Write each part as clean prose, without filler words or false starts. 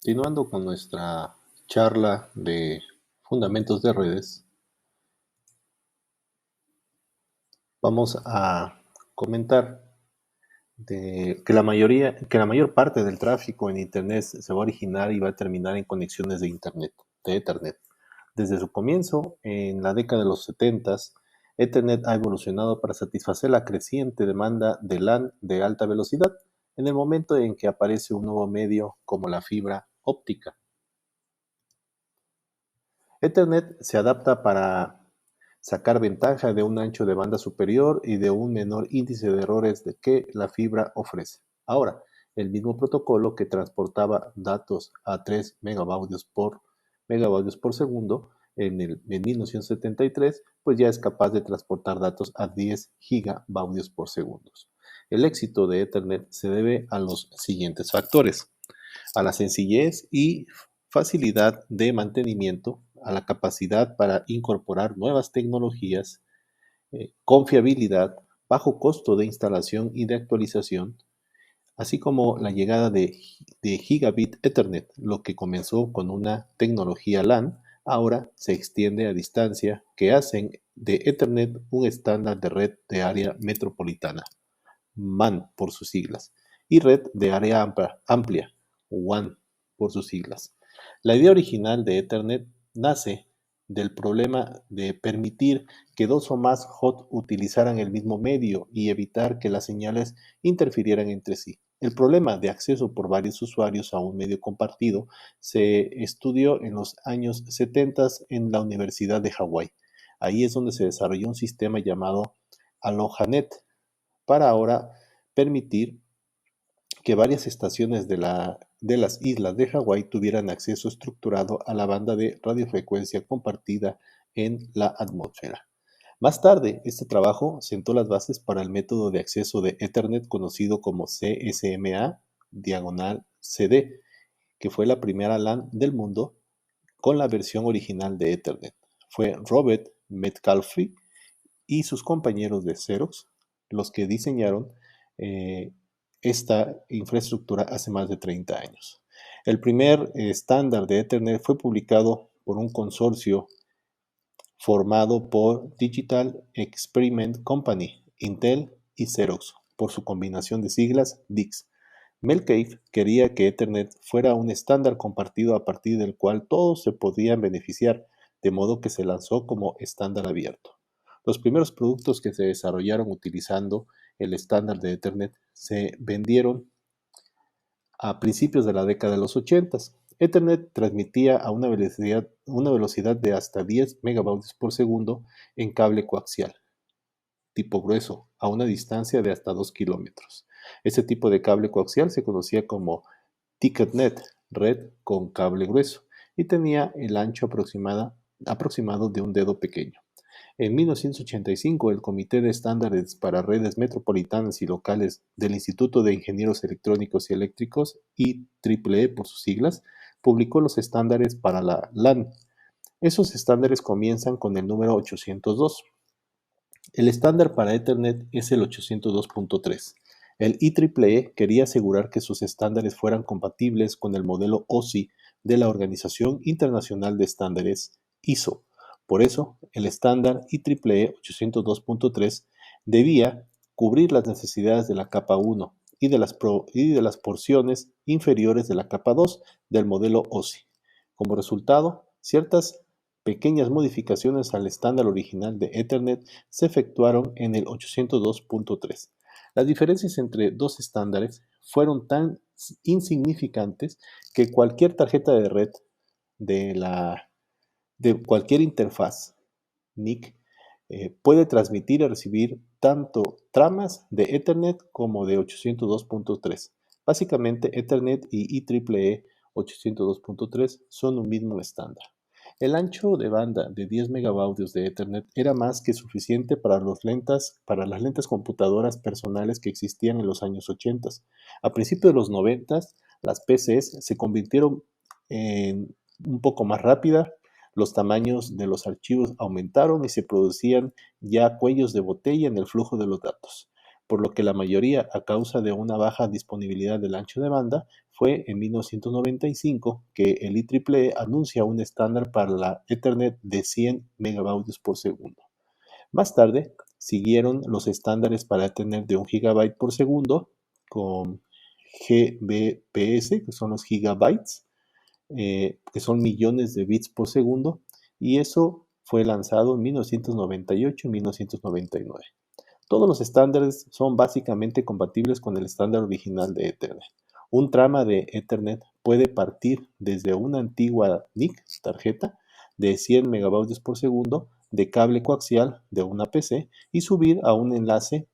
Continuando con nuestra charla de fundamentos de redes, vamos a comentar que la mayor parte del tráfico en Internet se va a originar y va a terminar en conexiones de Internet, de Ethernet. Desde su comienzo, en la década de los 70, Ethernet ha evolucionado para satisfacer la creciente demanda de LAN de alta velocidad en el momento en que aparece un nuevo medio como la fibra óptica. Ethernet se adapta para sacar ventaja de un ancho de banda superior y de un menor índice de errores que la fibra ofrece. Ahora, el mismo protocolo que transportaba datos a 3 megabaudios por segundo en 1973, pues ya es capaz de transportar datos a 10 gigabaudios por segundo. El éxito de Ethernet se debe a los siguientes factores: a la sencillez y facilidad de mantenimiento, a la capacidad para incorporar nuevas tecnologías, confiabilidad, bajo costo de instalación y de actualización, así como la llegada de Gigabit Ethernet, lo que comenzó con una tecnología LAN, ahora se extiende a distancia, que hacen de Ethernet un estándar de red de área metropolitana, MAN por sus siglas, y red de área amplia, WAN por sus siglas. La idea original de Ethernet nace del problema de permitir que dos o más HOT utilizaran el mismo medio y evitar que las señales interfirieran entre sí. El problema de acceso por varios usuarios a un medio compartido se estudió en los años 70 en la Universidad de Hawái. Ahí es donde se desarrolló un sistema llamado AlohaNet, para ahora permitir que varias estaciones de las islas de Hawái tuvieran acceso estructurado a la banda de radiofrecuencia compartida en la atmósfera. Más tarde, este trabajo sentó las bases para el método de acceso de Ethernet conocido como CSMA/CD, que fue la primera LAN del mundo con la versión original de Ethernet. Fue Robert Metcalfe y sus compañeros de Xerox los que diseñaron eh, esta infraestructura hace más de 30 años. El primer estándar de Ethernet fue publicado por un consorcio formado por Digital Experiment Company, Intel y Xerox, por su combinación de siglas DICS. Metcalfe quería que Ethernet fuera un estándar compartido a partir del cual todos se podían beneficiar, de modo que se lanzó como estándar abierto. Los primeros productos que se desarrollaron utilizando el estándar de Ethernet se vendieron a principios de la década de los 80. Ethernet transmitía a una velocidad de hasta 10 megabaudios por segundo en cable coaxial, tipo grueso, a una distancia de hasta 2 kilómetros. Este tipo de cable coaxial se conocía como TicketNet, red con cable grueso, y tenía el ancho aproximado de un dedo pequeño. En 1985, el Comité de Estándares para Redes Metropolitanas y Locales del Instituto de Ingenieros Electrónicos y Eléctricos, IEEE por sus siglas, publicó los estándares para la LAN. Esos estándares comienzan con el número 802. El estándar para Ethernet es el 802.3. El IEEE quería asegurar que sus estándares fueran compatibles con el modelo OSI de la Organización Internacional de Estándares, ISO. Por eso, el estándar IEEE 802.3 debía cubrir las necesidades de la capa 1 y de las porciones inferiores de la capa 2 del modelo OSI. Como resultado, ciertas pequeñas modificaciones al estándar original de Ethernet se efectuaron en el 802.3. Las diferencias entre dos estándares fueron tan insignificantes que cualquier tarjeta de red de cualquier interfaz NIC puede transmitir y recibir tanto tramas de Ethernet como de 802.3. Básicamente, Ethernet y IEEE 802.3 son un mismo estándar. El ancho de banda de 10 megabaudios de Ethernet era más que suficiente para las lentas computadoras personales que existían en los años 80. A principios de los 90, las PCs se convirtieron en un poco más rápidas, los tamaños de los archivos aumentaron y se producían ya cuellos de botella en el flujo de los datos. por lo que la mayoría, a causa de una baja disponibilidad del ancho de banda, fue en 1995 que el IEEE anuncia un estándar para la Ethernet de 100 megabaudios por segundo. Más tarde, siguieron los estándares para Ethernet de 1 gigabyte por segundo con GBPS, que son los gigabytes, que son millones de bits por segundo, y eso fue lanzado en 1998 y 1999. Todos los estándares son básicamente compatibles con el estándar original de Ethernet. Un trama de Ethernet puede partir desde una antigua NIC, tarjeta, de 100 megabaudios por segundo de cable coaxial de una PC y subir a un enlace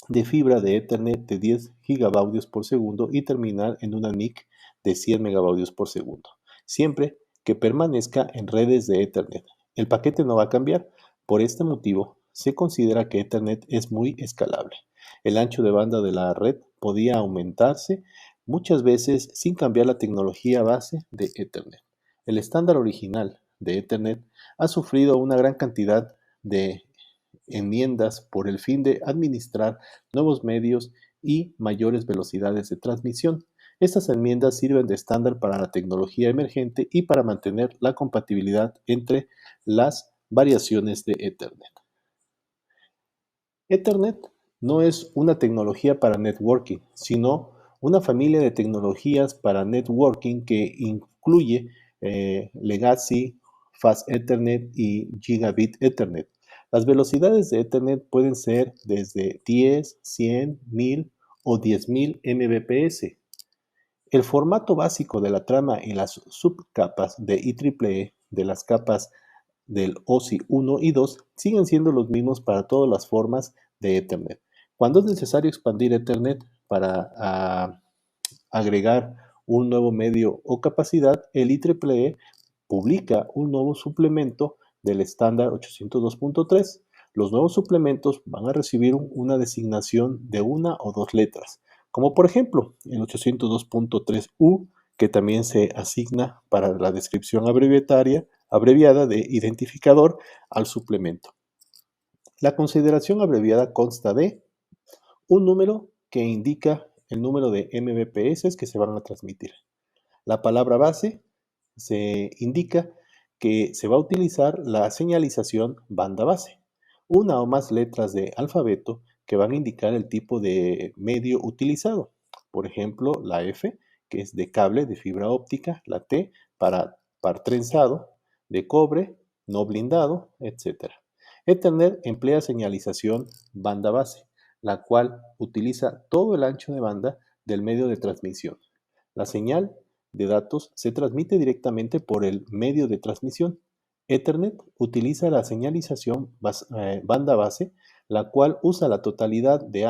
de fibra de Ethernet de 10 gigabaudios por segundo y terminar en una NIC de 100 megabaudios por segundo, siempre que permanezca en redes de Ethernet. El paquete no va a cambiar. Por este motivo, se considera que Ethernet es muy escalable. El ancho de banda de la red podía aumentarse muchas veces sin cambiar la tecnología base de Ethernet. El estándar original de Ethernet ha sufrido una gran cantidad de enmiendas por el fin de administrar nuevos medios y mayores velocidades de transmisión. Estas enmiendas sirven de estándar para la tecnología emergente y para mantener la compatibilidad entre las variaciones de Ethernet. Ethernet no es una tecnología para networking, sino una familia de tecnologías para networking que incluye Legacy, Fast Ethernet y Gigabit Ethernet. Las velocidades de Ethernet pueden ser desde 10, 100, 1000 o 10.000 Mbps. El formato básico de la trama y las subcapas de IEEE de las capas del OSI 1 y 2 siguen siendo los mismos para todas las formas de Ethernet. Cuando es necesario expandir Ethernet para agregar un nuevo medio o capacidad, el IEEE publica un nuevo suplemento del estándar 802.3. Los nuevos suplementos van a recibir una designación de una o dos letras, como por ejemplo el 802.3U, que también se asigna para la descripción abreviada de identificador al suplemento. La consideración abreviada consta de un número que indica el número de Mbps que se van a transmitir. La palabra base se indica que se va a utilizar la señalización banda base. Una o más letras de alfabeto que van a indicar el tipo de medio utilizado. Por ejemplo, la F, que es de cable de fibra óptica, la T para par trenzado, de cobre, no blindado, etc. Ethernet emplea señalización banda base, la cual utiliza todo el ancho de banda del medio de transmisión. La señal de datos se transmite directamente por el medio de transmisión. Ethernet utiliza la señalización banda base, la cual usa la totalidad del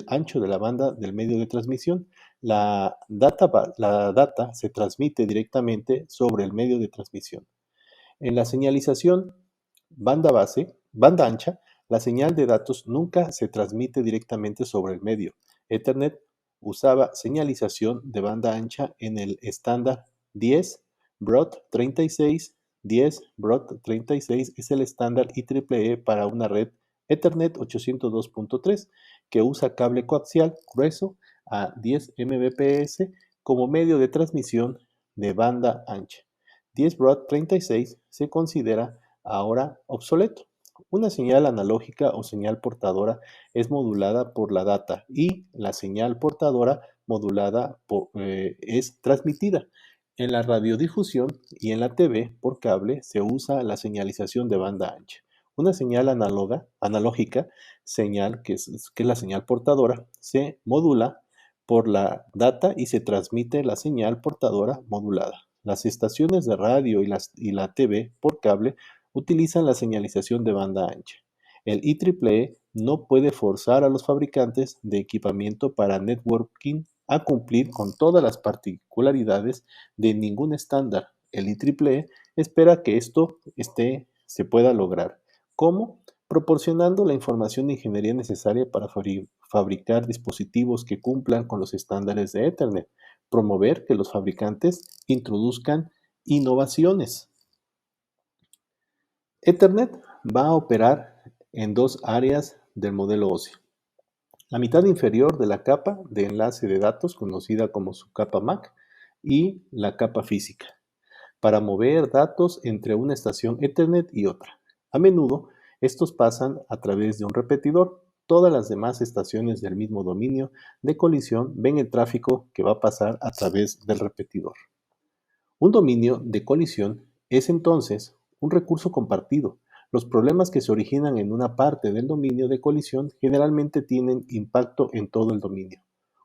ancho de la banda del medio de transmisión. La data se transmite directamente sobre el medio de transmisión. En la señalización banda ancha, la señal de datos nunca se transmite directamente sobre el medio. Ethernet usaba señalización de banda ancha en el estándar 10 Broad 36. 10 Broad 36 es el estándar IEEE para una red Ethernet 802.3 que usa cable coaxial grueso a 10 Mbps como medio de transmisión de banda ancha. 10 Broad 36 se considera ahora obsoleto. Una señal analógica o señal portadora es modulada por la data y la señal portadora modulada es transmitida. En la radiodifusión y en la TV por cable se usa la señalización de banda ancha. Una señal analógica, señal que es la señal portadora, se modula por la data y se transmite la señal portadora modulada. Las estaciones de radio y la TV por cable utilizan la señalización de banda ancha. El IEEE no puede forzar a los fabricantes de equipamiento para networking a cumplir con todas las particularidades de ningún estándar. El IEEE espera que esto se pueda lograr. ¿Cómo? Proporcionando la información de ingeniería necesaria para fabricar dispositivos que cumplan con los estándares de Ethernet, promover que los fabricantes introduzcan innovaciones. Ethernet va a operar en dos áreas del modelo OSI. La mitad inferior de la capa de enlace de datos, conocida como subcapa MAC, y la capa física, para mover datos entre una estación Ethernet y otra. A menudo, estos pasan a través de un repetidor. Todas las demás estaciones del mismo dominio de colisión ven el tráfico que va a pasar a través del repetidor. Un dominio de colisión es entonces un recurso compartido. Los problemas que se originan en una parte del dominio de colisión generalmente tienen impacto en todo el dominio.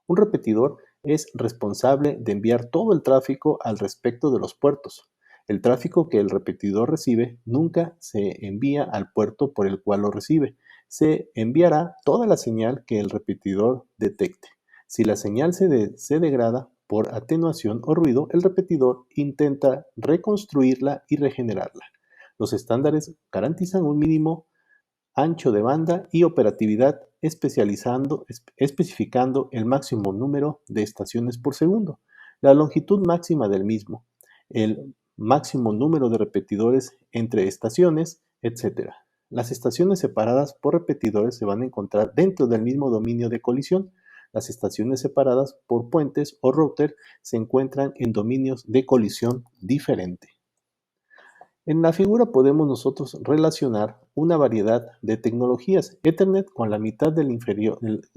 Un repetidor es responsable de enviar todo el tráfico al respecto de los puertos. El tráfico que el repetidor recibe nunca se envía al puerto por el cual lo recibe. Se enviará toda la señal que el repetidor detecte. Si la señal se degrada por atenuación o ruido, el repetidor intenta reconstruirla y regenerarla. Los estándares garantizan un mínimo ancho de banda y operatividad, especificando el máximo número de estaciones por segundo, la longitud máxima del mismo, el máximo número de repetidores entre estaciones, etc. Las estaciones separadas por repetidores se van a encontrar dentro del mismo dominio de colisión. Las estaciones separadas por puentes o router se encuentran en dominios de colisión diferente. En la figura podemos nosotros relacionar una variedad de tecnologías Ethernet con la mitad,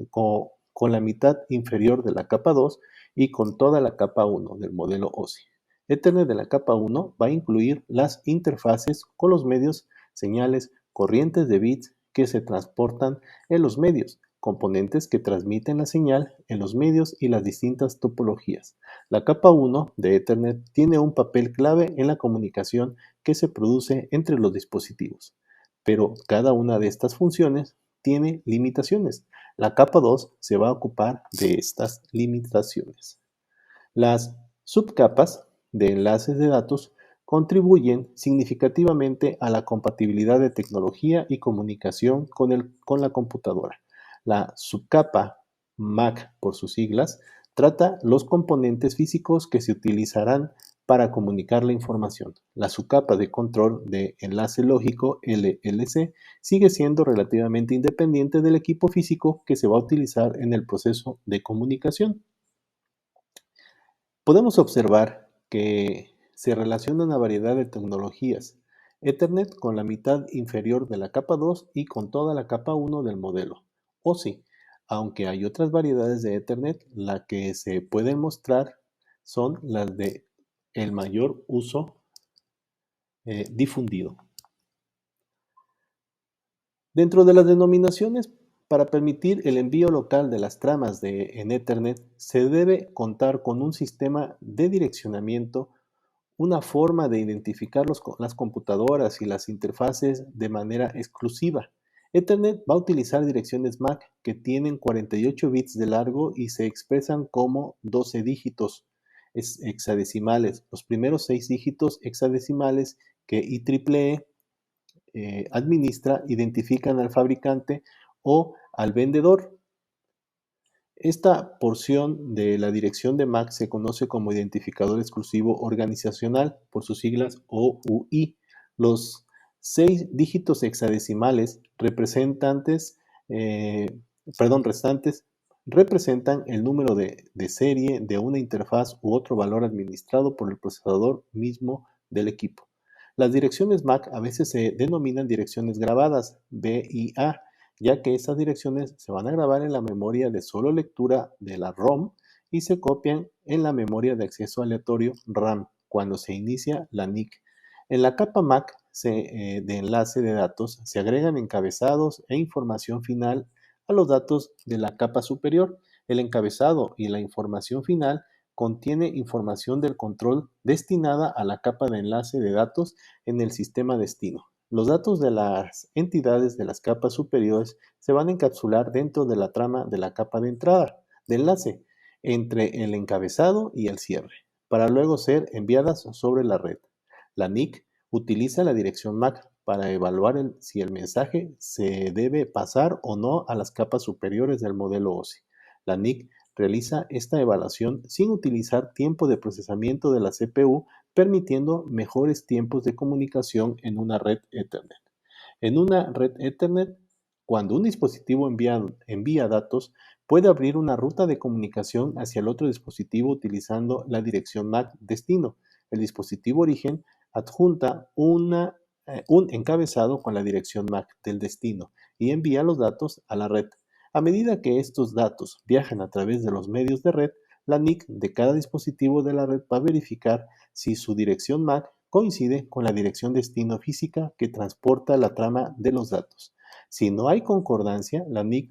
con la mitad inferior de la capa 2 y con toda la capa 1 del modelo OSI. Ethernet de la capa 1 va a incluir las interfaces con los medios, señales, corrientes de bits que se transportan en los medios, componentes que transmiten la señal en los medios y las distintas topologías. La capa 1 de Ethernet tiene un papel clave en la comunicación que se produce entre los dispositivos. Pero cada una de estas funciones tiene limitaciones. La capa 2 se va a ocupar de estas limitaciones. Las subcapas de enlaces de datos contribuyen significativamente a la compatibilidad de tecnología y comunicación con la computadora. La subcapa MAC, por sus siglas, trata los componentes físicos que se utilizarán para comunicar la información. La subcapa de control de enlace lógico LLC sigue siendo relativamente independiente del equipo físico que se va a utilizar en el proceso de comunicación. Podemos observar que se relaciona una variedad de tecnologías Ethernet con la mitad inferior de la capa 2 y con toda la capa 1 del modelo. O sí, aunque hay otras variedades de Ethernet, las que se pueden mostrar son las de el mayor uso difundido. Dentro de las denominaciones, para permitir el envío local de las tramas en Ethernet, se debe contar con un sistema de direccionamiento, una forma de identificar las computadoras y las interfaces de manera exclusiva. Ethernet va a utilizar direcciones MAC que tienen 48 bits de largo y se expresan como 12 dígitos hexadecimales. Los primeros 6 dígitos hexadecimales que IEEE administra identifican al fabricante o al vendedor. Esta porción de la dirección de MAC se conoce como identificador exclusivo organizacional, por sus siglas OUI. Los 6 dígitos hexadecimales restantes representan el número de serie de una interfaz u otro valor administrado por el procesador mismo del equipo. Las direcciones MAC a veces se denominan direcciones grabadas, BIA, ya que esas direcciones se van a grabar en la memoria de solo lectura de la ROM y se copian en la memoria de acceso aleatorio RAM cuando se inicia la NIC. En la capa MAC de enlace de datos se agregan encabezados e información final a los datos de la capa superior. El encabezado y la información final contiene información del control destinada a la capa de enlace de datos en el sistema destino. Los datos de las entidades de las capas superiores se van a encapsular dentro de la trama de la capa de entrada, de enlace, entre el encabezado y el cierre, para luego ser enviadas sobre la red. La NIC utiliza la dirección MAC para evaluar si el mensaje se debe pasar o no a las capas superiores del modelo OSI. La NIC realiza esta evaluación sin utilizar tiempo de procesamiento de la CPU, permitiendo mejores tiempos de comunicación en una red Ethernet. En una red Ethernet, Cuando un dispositivo envía datos, puede abrir una ruta de comunicación hacia el otro dispositivo utilizando la dirección MAC destino. El dispositivo origen adjunta un encabezado con la dirección MAC del destino y envía los datos a la red. A medida que estos datos viajan a través de los medios de red, la NIC de cada dispositivo de la red va a verificar si su dirección MAC coincide con la dirección destino física que transporta la trama de los datos. Si no hay concordancia, la NIC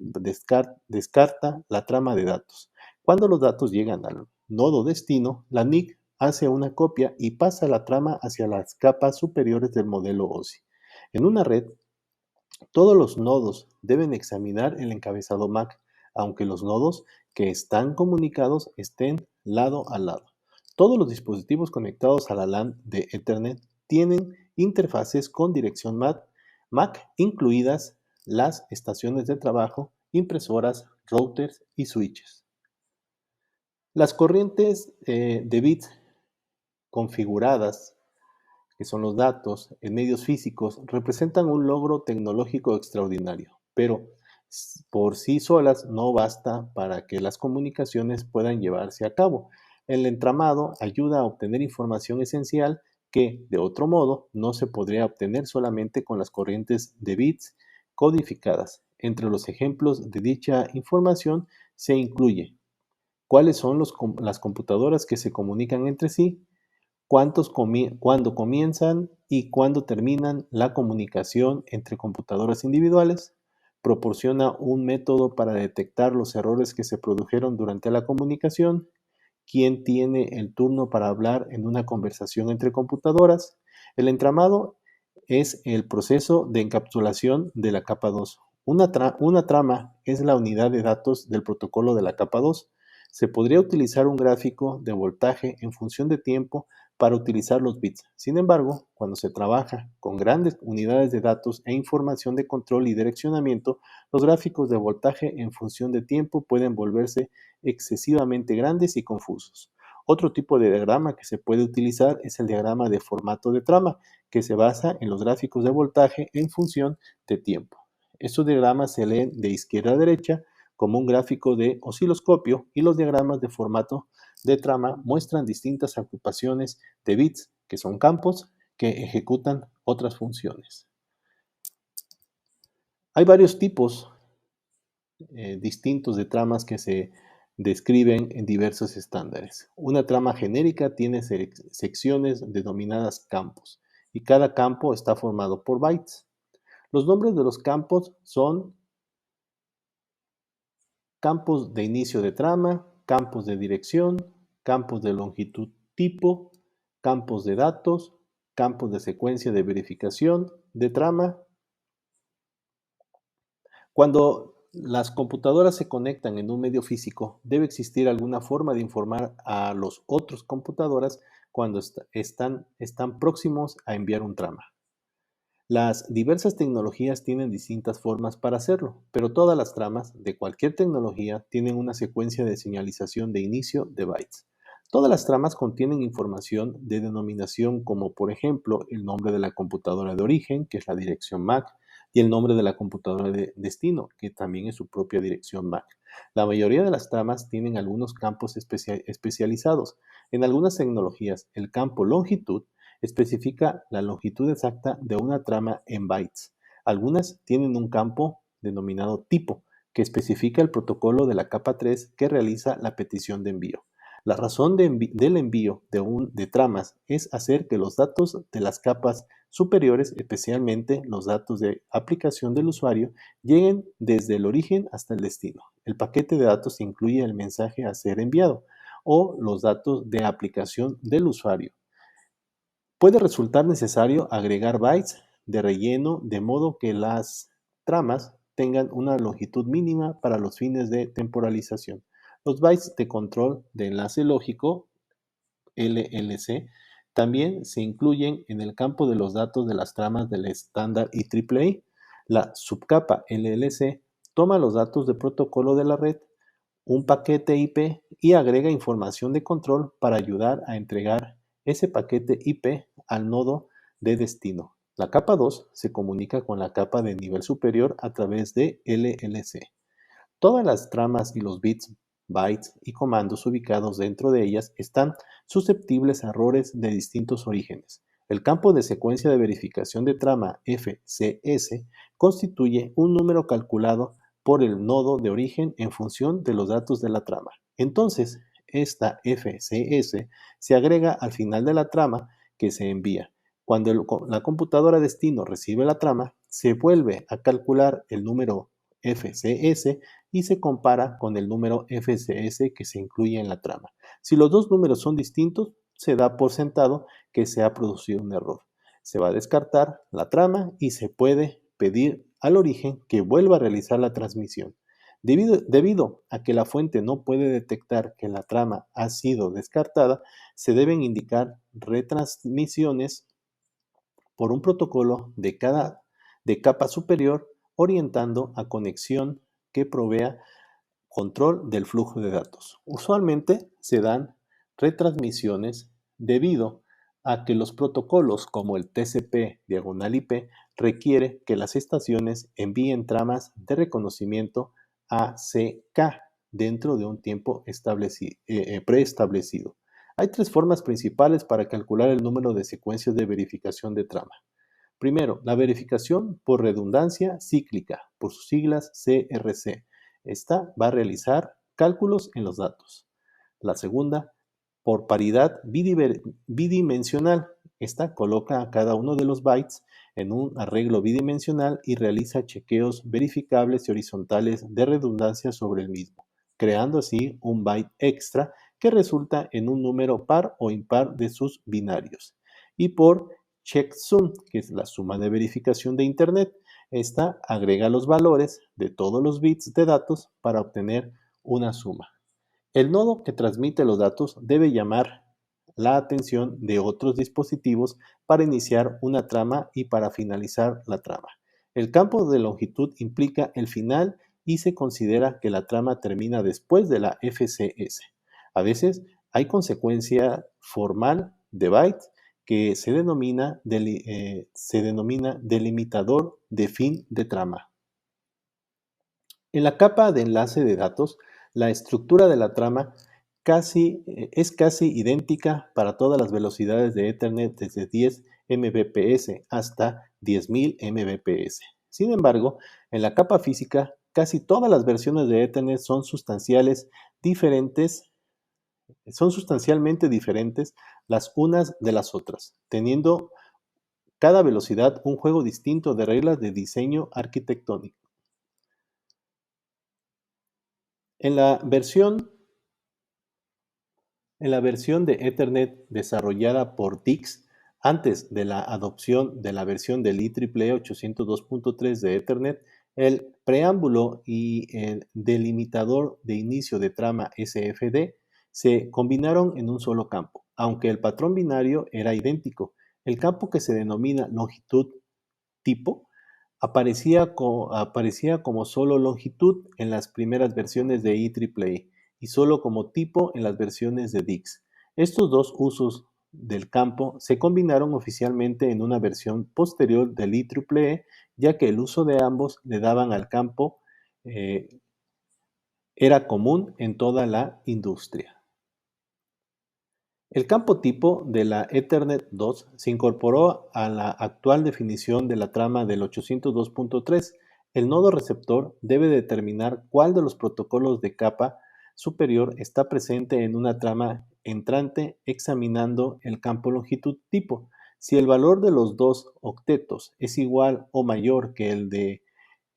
descarta la trama de datos. Cuando los datos llegan al nodo destino, la NIC hace una copia y pasa la trama hacia las capas superiores del modelo OSI. En una red, todos los nodos deben examinar el encabezado MAC, aunque los nodos que están comunicados estén lado a lado. Todos los dispositivos conectados a la LAN de Ethernet tienen interfaces con dirección MAC, incluidas las estaciones de trabajo, impresoras, routers y switches. Las corrientes de bits configuradas, que son los datos en medios físicos, representan un logro tecnológico extraordinario, pero por sí solas no basta para que las comunicaciones puedan llevarse a cabo. El entramado ayuda a obtener información esencial que, de otro modo, no se podría obtener solamente con las corrientes de bits codificadas. Entre los ejemplos de dicha información se incluye cuáles son las computadoras que se comunican entre sí, cuándo comienzan y cuándo terminan la comunicación entre computadoras individuales, proporciona un método para detectar los errores que se produjeron durante la comunicación, quién tiene el turno para hablar en una conversación entre computadoras. El entramado es el proceso de encapsulación de la capa 2. Una trama es la unidad de datos del protocolo de la capa 2. Se podría utilizar un gráfico de voltaje en función de tiempo para utilizar los bits. Sin embargo, cuando se trabaja con grandes unidades de datos e información de control y direccionamiento, los gráficos de voltaje en función de tiempo pueden volverse excesivamente grandes y confusos. Otro tipo de diagrama que se puede utilizar es el diagrama de formato de trama, que se basa en los gráficos de voltaje en función de tiempo. Estos diagramas se leen de izquierda a derecha como un gráfico de osciloscopio y los diagramas de formato de trama muestran distintas agrupaciones de bits, que son campos que ejecutan otras funciones. Hay varios tipos distintos de tramas que se describen en diversos estándares. Una trama genérica tiene secciones denominadas campos y cada campo está formado por bytes. Los nombres de los campos son campos de inicio de trama, campos de dirección, campos de longitud tipo, campos de datos, campos de secuencia de verificación de trama. Cuando las computadoras se conectan en un medio físico, debe existir alguna forma de informar a los otros computadoras cuando están próximos a enviar un trama. Las diversas tecnologías tienen distintas formas para hacerlo, pero todas las tramas de cualquier tecnología tienen una secuencia de señalización de inicio de bytes. Todas las tramas contienen información de denominación como por ejemplo el nombre de la computadora de origen, que es la dirección MAC, y el nombre de la computadora de destino, que también es su propia dirección MAC. La mayoría de las tramas tienen algunos campos especializados. En algunas tecnologías, el campo longitud especifica la longitud exacta de una trama en bytes. Algunas tienen un campo denominado tipo, que especifica el protocolo de la capa 3 que realiza la petición de envío. La razón del envío de tramas es hacer que los datos de las capas superiores, especialmente los datos de aplicación del usuario, lleguen desde el origen hasta el destino. El paquete de datos incluye el mensaje a ser enviado o los datos de aplicación del usuario. Puede resultar necesario agregar bytes de relleno de modo que las tramas tengan una longitud mínima para los fines de temporalización. Los bytes de control de enlace lógico, LLC, también se incluyen en el campo de los datos de las tramas del estándar IEEE. La subcapa LLC toma los datos de protocolo de la red, un paquete IP y agrega información de control para ayudar a entregar ese paquete IP al nodo de destino. La capa 2 se comunica con la capa de nivel superior a través de LLC. Todas las tramas y los bits, bytes y comandos ubicados dentro de ellas están susceptibles a errores de distintos orígenes. El campo de secuencia de verificación de trama FCS constituye un número calculado por el nodo de origen en función de los datos de la trama. Entonces, esta FCS se agrega al final de la trama que se envía. Cuando la computadora destino recibe la trama, se vuelve a calcular el número FCS y se compara con el número FCS que se incluye en la trama. Si los dos números son distintos, se da por sentado que se ha producido un error. Se va a descartar la trama y se puede pedir al origen que vuelva a realizar la transmisión. Debido a que la fuente no puede detectar que la trama ha sido descartada, se deben indicar retransmisiones por un protocolo de capa superior orientando a conexión que provea control del flujo de datos. Usualmente se dan retransmisiones debido a que los protocolos como el TCP/IP requiere que las estaciones envíen tramas de reconocimiento ACK dentro de un tiempo preestablecido. Hay tres formas principales para calcular el número de secuencias de verificación de trama. Primero, la verificación por redundancia cíclica, por sus siglas CRC. Esta va a realizar cálculos en los datos. La segunda, por paridad bidimensional. Esta coloca a cada uno de los bytes en un arreglo bidimensional y realiza chequeos verificables y horizontales de redundancia sobre el mismo, creando así un byte extra que resulta en un número par o impar de sus binarios. Y por checksum, que es la suma de verificación de Internet. Esta agrega los valores de todos los bits de datos para obtener una suma. El nodo que transmite los datos debe llamar la atención de otros dispositivos para iniciar una trama y para finalizar la trama. El campo de longitud implica el final y se considera que la trama termina después de la FCS. A veces hay consecuencia formal de bytes que se denomina delimitador de fin de trama. En la capa de enlace de datos, la estructura de la trama es casi idéntica para todas las velocidades de Ethernet desde 10 Mbps hasta 10.000 Mbps. Sin embargo, en la capa física, casi todas las versiones de Ethernet son sustancialmente diferentes las unas de las otras, teniendo cada velocidad un juego distinto de reglas de diseño arquitectónico. En la versión de Ethernet desarrollada por DICS antes de la adopción de la versión del IEEE 802.3 de Ethernet, el preámbulo y el delimitador de inicio de trama SFD se combinaron en un solo campo, aunque el patrón binario era idéntico. El campo que se denomina longitud tipo aparecía como solo longitud en las primeras versiones de IEEE y solo como tipo en las versiones de DICS. Estos dos usos del campo se combinaron oficialmente en una versión posterior del IEEE, ya que el uso de ambos le daban al campo era común en toda la industria. El campo tipo de la Ethernet 2 se incorporó a la actual definición de la trama del 802.3. El nodo receptor debe determinar cuál de los protocolos de capa superior está presente en una trama entrante examinando el campo longitud tipo. Si el valor de los dos octetos es igual o mayor que el de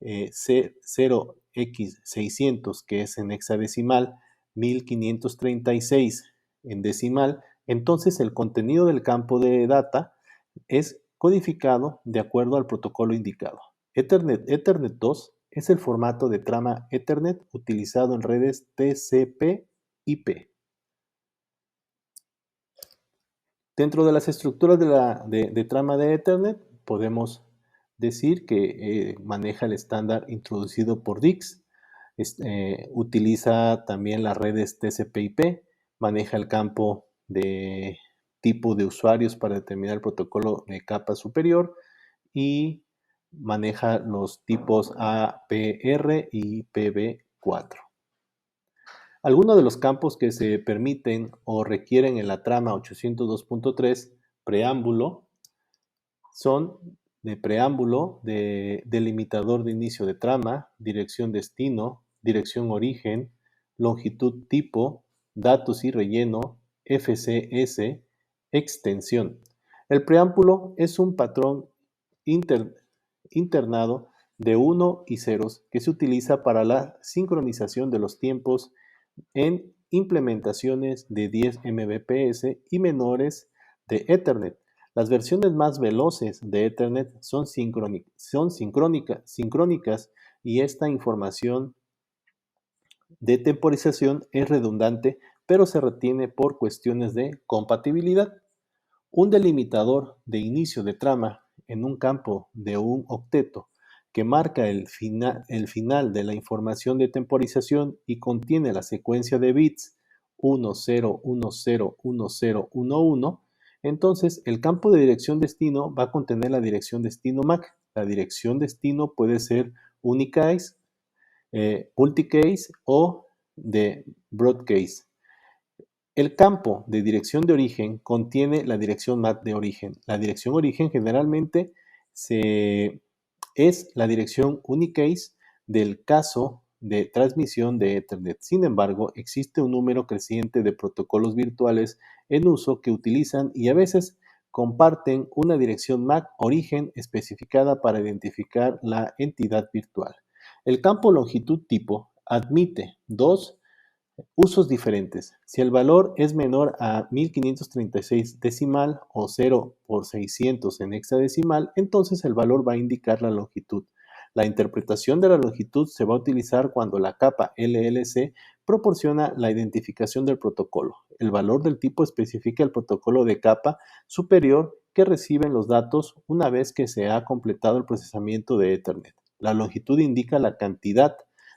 C0x600, que es en hexadecimal, 1536 en decimal, entonces el contenido del campo de data es codificado de acuerdo al protocolo indicado. Ethernet 2 es el formato de trama Ethernet utilizado en redes TCP/IP. Dentro de las estructuras de trama de Ethernet podemos decir que maneja el estándar introducido por DICS, utiliza también las redes TCP/IP, maneja el campo de tipo de usuarios para determinar el protocolo de capa superior, y maneja los tipos APR y PB4. Algunos de los campos que se permiten o requieren en la trama 802.3 preámbulo son de preámbulo, de delimitador de inicio de trama, dirección destino, dirección origen, longitud tipo, datos y relleno, FCS, extensión. El preámbulo es un patrón internado de 1 y ceros que se utiliza para la sincronización de los tiempos en implementaciones de 10 Mbps y menores de Ethernet. Las versiones más veloces de Ethernet son sincrónicas y esta información de temporización es redundante, pero se retiene por cuestiones de compatibilidad. Un delimitador de inicio de trama en un campo de un octeto que marca el final de la información de temporización y contiene la secuencia de bits 10101011, entonces el campo de dirección destino va a contener la dirección destino MAC. La dirección destino puede ser unicase, multicase o de broadcase. El campo de dirección de origen contiene la dirección MAC de origen. La dirección origen generalmente es la dirección unicase del caso de transmisión de Ethernet. Sin embargo, existe un número creciente de protocolos virtuales en uso que utilizan y a veces comparten una dirección MAC origen especificada para identificar la entidad virtual. El campo longitud tipo admite dos usos diferentes. Si el valor es menor a 1536 decimal o 0 por 600 en hexadecimal, entonces el valor va a indicar la longitud. La interpretación de la longitud se va a utilizar cuando la capa LLC proporciona la identificación del protocolo. El valor del tipo especifica el protocolo de capa superior que reciben los datos una vez que se ha completado el procesamiento de Ethernet. La longitud indica la cantidad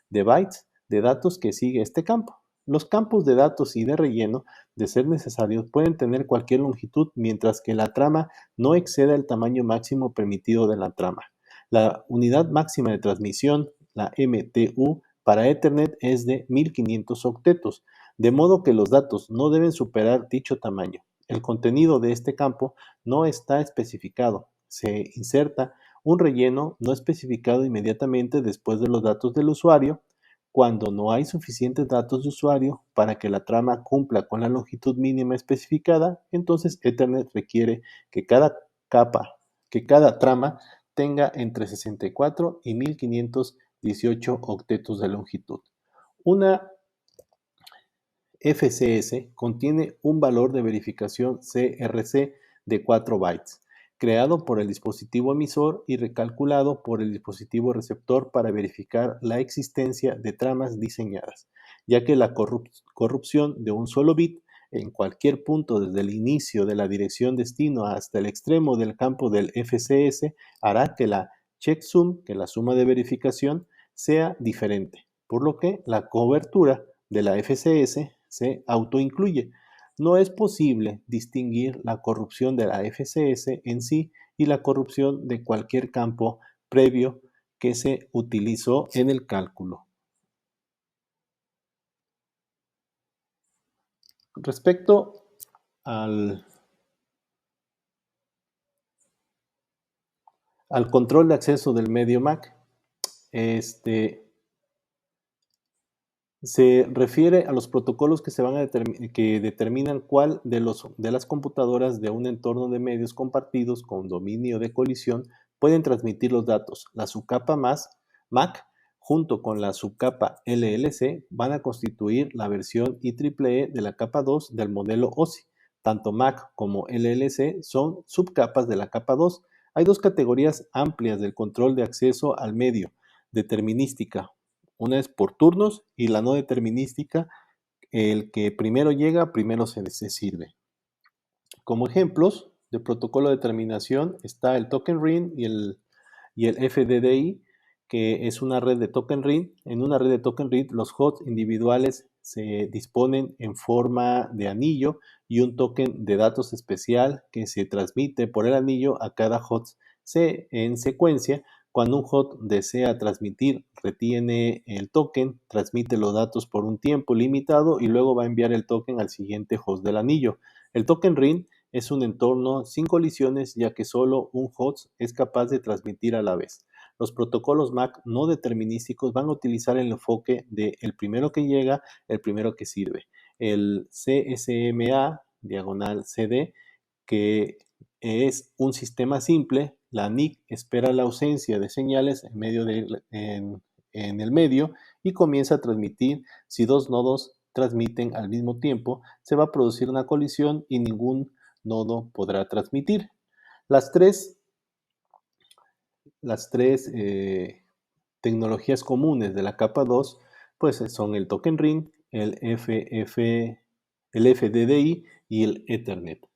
de bytes de datos que sigue este campo. Los campos de datos y de relleno, de ser necesarios, pueden tener cualquier longitud mientras que la trama no exceda el tamaño máximo permitido de la trama. La unidad máxima de transmisión, la MTU, para Ethernet es de 1500 octetos, de modo que los datos no deben superar dicho tamaño. El contenido de este campo no está especificado. Se inserta un relleno no especificado inmediatamente después de los datos del usuario cuando no hay suficientes datos de usuario para que la trama cumpla con la longitud mínima especificada. Entonces Ethernet requiere que cada trama tenga entre 64 y 1518 octetos de longitud. Una FCS contiene un valor de verificación CRC de 4 bytes, creado por el dispositivo emisor y recalculado por el dispositivo receptor para verificar la existencia de tramas diseñadas, ya que la corrupción de un solo bit en cualquier punto desde el inicio de la dirección destino hasta el extremo del campo del FCS hará que la checksum, que la suma de verificación, sea diferente, por lo que la cobertura de la FCS se autoincluye. No es posible distinguir la corrupción de la FCS en sí y la corrupción de cualquier campo previo que se utilizó en el cálculo. Respecto al control de acceso del medio MAC, se refiere a los protocolos que que determinan cuál de las computadoras de un entorno de medios compartidos con dominio de colisión pueden transmitir los datos. La subcapa MAC junto con la subcapa LLC van a constituir la versión IEEE de la capa 2 del modelo OSI. Tanto MAC como LLC son subcapas de la capa 2. Hay dos categorías amplias del control de acceso al medio: determinística. Una es por turnos y la no determinística, el que primero llega, primero se sirve. Como ejemplos de protocolo de terminación está el token ring y el FDDI, que es una red de token ring. En una red de token ring los hosts individuales se disponen en forma de anillo y un token de datos especial que se transmite por el anillo a cada host En secuencia, cuando un host desea transmitir, retiene el token, transmite los datos por un tiempo limitado y luego va a enviar el token al siguiente host del anillo. El token ring es un entorno sin colisiones, ya que solo un host es capaz de transmitir a la vez. Los protocolos MAC no determinísticos van a utilizar el enfoque de el primero que llega, el primero que sirve. El CSMA, diagonal CD, que es un sistema simple. La NIC espera la ausencia de señales en el medio y comienza a transmitir. Si dos nodos transmiten al mismo tiempo, se va a producir una colisión y ningún nodo podrá transmitir. Las tres tecnologías comunes de la capa 2 pues son el Token Ring, el FDDI y el Ethernet.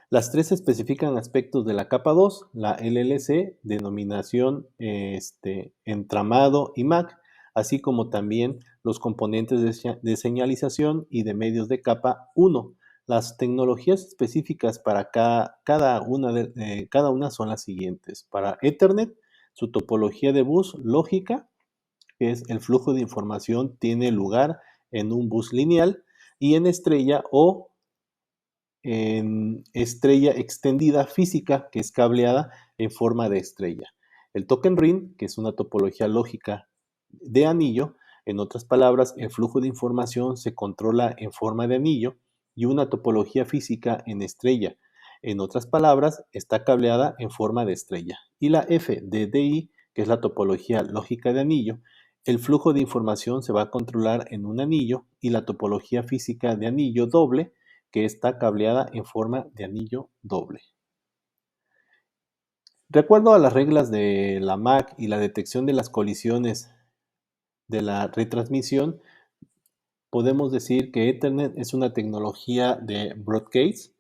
Las tres especifican aspectos de la capa 2, la LLC, denominación entramado y MAC, así como también los componentes de señalización y de medios de capa 1. Las tecnologías específicas para cada una son las siguientes. Para Ethernet, su topología de bus lógica, que es el flujo de información, tiene lugar en un bus lineal y en estrella o en estrella extendida física, que es cableada en forma de estrella. El token ring, que es una topología lógica de anillo, en otras palabras, el flujo de información se controla en forma de anillo, y una topología física en estrella, en otras palabras, está cableada en forma de estrella. Y la FDDI, que es la topología lógica de anillo, el flujo de información se va a controlar en un anillo, y la topología física de anillo doble, que está cableada en forma de anillo doble. De acuerdo a las reglas de la MAC y la detección de las colisiones de la retransmisión, podemos decir que Ethernet es una tecnología de broadcast,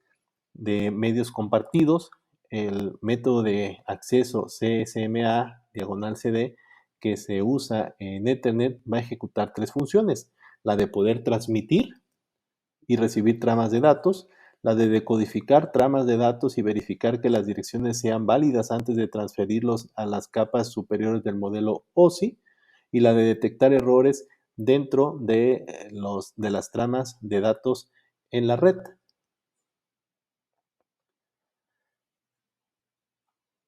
de medios compartidos. El método de acceso CSMA diagonal CD que se usa en Ethernet va a ejecutar tres funciones: la de poder transmitir y recibir tramas de datos, la de decodificar tramas de datos y verificar que las direcciones sean válidas antes de transferirlos a las capas superiores del modelo OSI, y la de detectar errores dentro de las tramas de datos en la red.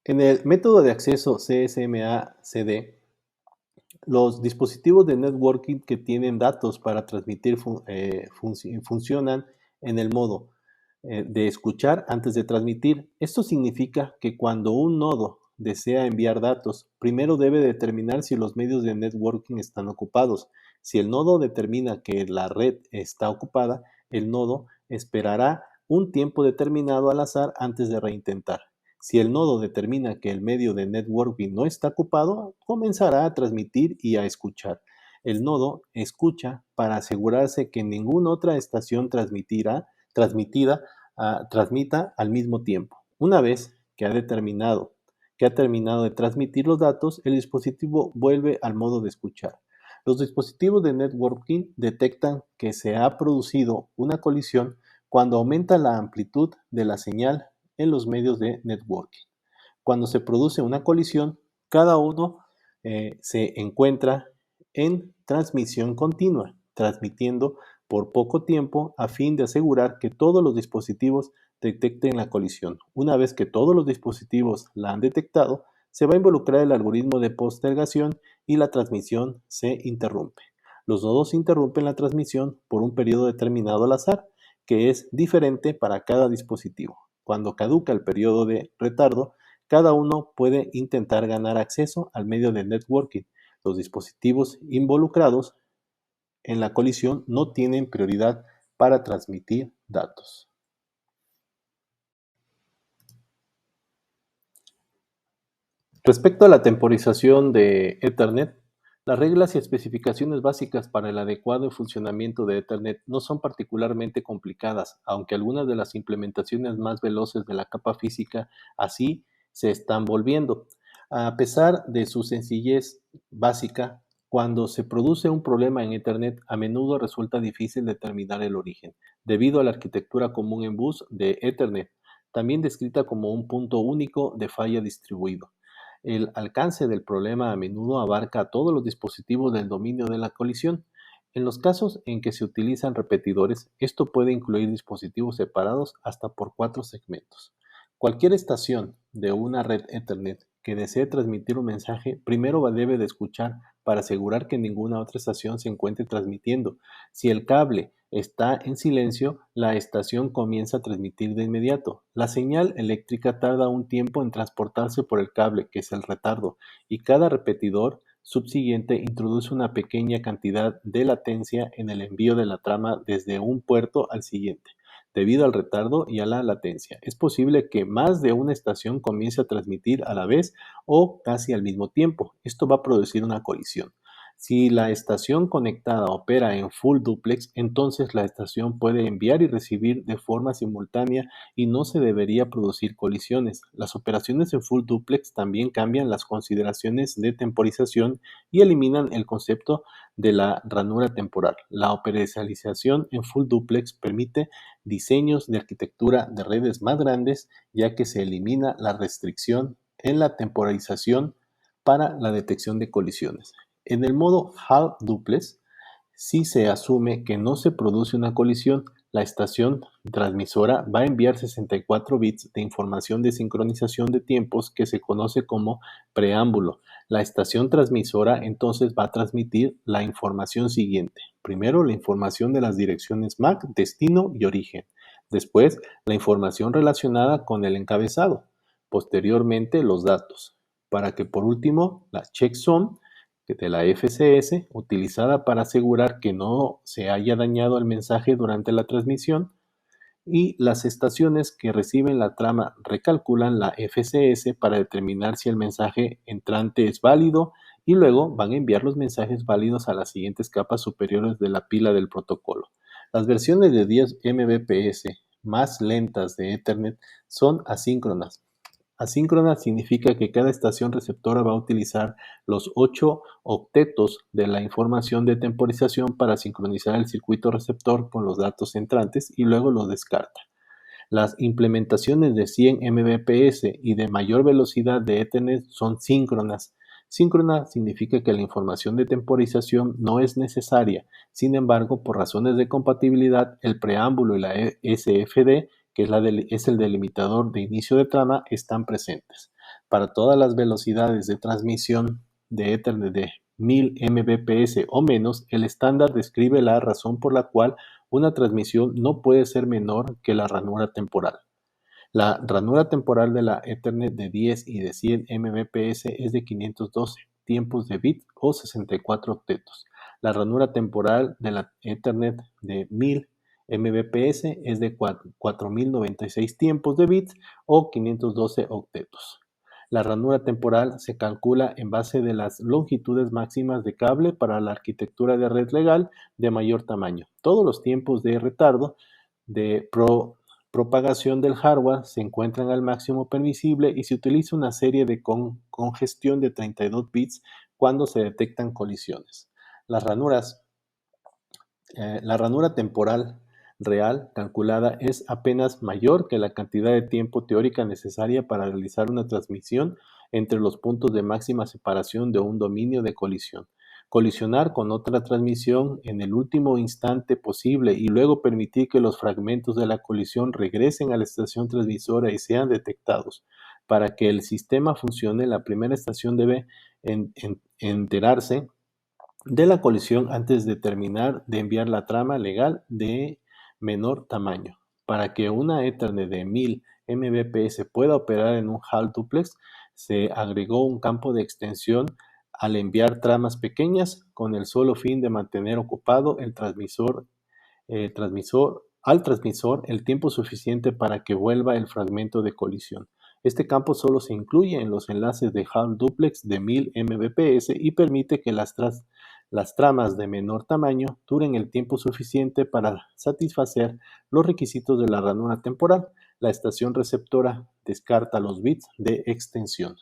En el método de acceso CSMA-CD, los dispositivos de networking que tienen datos para transmitir funcionan en el modo de escuchar antes de transmitir. Esto significa que cuando un nodo desea enviar datos, primero debe determinar si los medios de networking están ocupados. Si el nodo determina que la red está ocupada, el nodo esperará un tiempo determinado al azar antes de reintentar. Si el nodo determina que el medio de networking no está ocupado, comenzará a transmitir y a escuchar. El nodo escucha para asegurarse que ninguna otra estación transmitida transmita al mismo tiempo. Una vez que ha terminado de transmitir los datos, el dispositivo vuelve al modo de escuchar. Los dispositivos de networking detectan que se ha producido una colisión cuando aumenta la amplitud de la señal en los medios de networking. Cuando se produce una colisión, cada uno se encuentra en transmisión continua, transmitiendo por poco tiempo a fin de asegurar que todos los dispositivos detecten la colisión. Una vez que todos los dispositivos la han detectado, se va a involucrar el algoritmo de postergación y la transmisión se interrumpe. Los nodos interrumpen la transmisión por un periodo determinado al azar, que es diferente para cada dispositivo. Cuando caduca el periodo de retardo, cada uno puede intentar ganar acceso al medio de networking. Los dispositivos involucrados en la colisión no tienen prioridad para transmitir datos. Respecto a la temporización de Ethernet, las reglas y especificaciones básicas para el adecuado funcionamiento de Ethernet no son particularmente complicadas, aunque algunas de las implementaciones más veloces de la capa física así se están volviendo. A pesar de su sencillez básica, cuando se produce un problema en Ethernet, a menudo resulta difícil determinar el origen, debido a la arquitectura común en bus de Ethernet. también descrita como un punto único de falla distribuido. El alcance del problema a menudo abarca a todos los dispositivos del dominio de la colisión. En los casos en que se utilizan repetidores, esto puede incluir dispositivos separados hasta por 4 segmentos. Cualquier estación de una red Ethernet que desee transmitir un mensaje primero debe de escuchar para asegurar que ninguna otra estación se encuentre transmitiendo. Si el cable está en silencio, la estación comienza a transmitir de inmediato. La señal eléctrica tarda un tiempo en transportarse por el cable, que es el retardo, y cada repetidor subsiguiente introduce una pequeña cantidad de latencia en el envío de la trama desde un puerto al siguiente. Debido al retardo y a la latencia, es posible que más de una estación comience a transmitir a la vez o casi al mismo tiempo. Esto va a producir una colisión. Si la estación conectada opera en full duplex, entonces la estación puede enviar y recibir de forma simultánea y no se debería producir colisiones. Las operaciones en full duplex también cambian las consideraciones de temporización y eliminan el concepto de la ranura temporal. La operacionalización en full duplex permite diseños de arquitectura de redes más grandes, ya que se elimina la restricción en la temporización para la detección de colisiones. En el modo Hall duplex, si se asume que no se produce una colisión, la estación transmisora va a enviar 64 bits de información de sincronización de tiempos que se conoce como preámbulo. La estación transmisora entonces va a transmitir la información siguiente. Primero, la información de las direcciones MAC, destino y origen. Después, la información relacionada con el encabezado. Posteriormente, los datos. Para que por último, la checksum de la FCS, utilizada para asegurar que no se haya dañado el mensaje durante la transmisión, y las estaciones que reciben la trama recalculan la FCS para determinar si el mensaje entrante es válido y luego van a enviar los mensajes válidos a las siguientes capas superiores de la pila del protocolo. Las versiones de 10 Mbps más lentas de Ethernet son asíncronas. Asíncrona significa que cada estación receptora va a utilizar los 8 octetos de la información de temporización para sincronizar el circuito receptor con los datos entrantes y luego los descarta. Las implementaciones de 100 Mbps y de mayor velocidad de Ethernet son síncronas. Síncrona significa que la información de temporización no es necesaria. Sin embargo, por razones de compatibilidad, el preámbulo y la SFD, que es el delimitador de inicio de trama, están presentes. Para todas las velocidades de transmisión de Ethernet de 1000 Mbps o menos, el estándar describe la razón por la cual una transmisión no puede ser menor que la ranura temporal. La ranura temporal de la Ethernet de 10 y de 100 Mbps es de 512 tiempos de bit o 64 octetos. La ranura temporal de la Ethernet de 1000 Mbps es de 4096 tiempos de bits o 512 octetos. La ranura temporal se calcula en base de las longitudes máximas de cable para la arquitectura de red legal de mayor tamaño. Todos los tiempos de retardo de propagación del hardware se encuentran al máximo permisible y se utiliza una serie de congestión de 32 bits cuando se detectan colisiones. La ranura temporal real calculada es apenas mayor que la cantidad de tiempo teórica necesaria para realizar una transmisión entre los puntos de máxima separación de un dominio de colisión. Colisionar con otra transmisión en el último instante posible y luego permitir que los fragmentos de la colisión regresen a la estación transmisora y sean detectados. Para que el sistema funcione, la primera estación debe enterarse de la colisión antes de terminar de enviar la trama legal de menor tamaño. Para que una Ethernet de 1000 Mbps pueda operar en un HAL duplex, se agregó un campo de extensión al enviar tramas pequeñas con el solo fin de mantener ocupado el al transmisor el tiempo suficiente para que vuelva el fragmento de colisión. Este campo solo se incluye en los enlaces de HAL duplex de 1000 Mbps y permite que las tramas de menor tamaño duren el tiempo suficiente para satisfacer los requisitos de la ranura temporal. La estación receptora descarta los bits de extensión.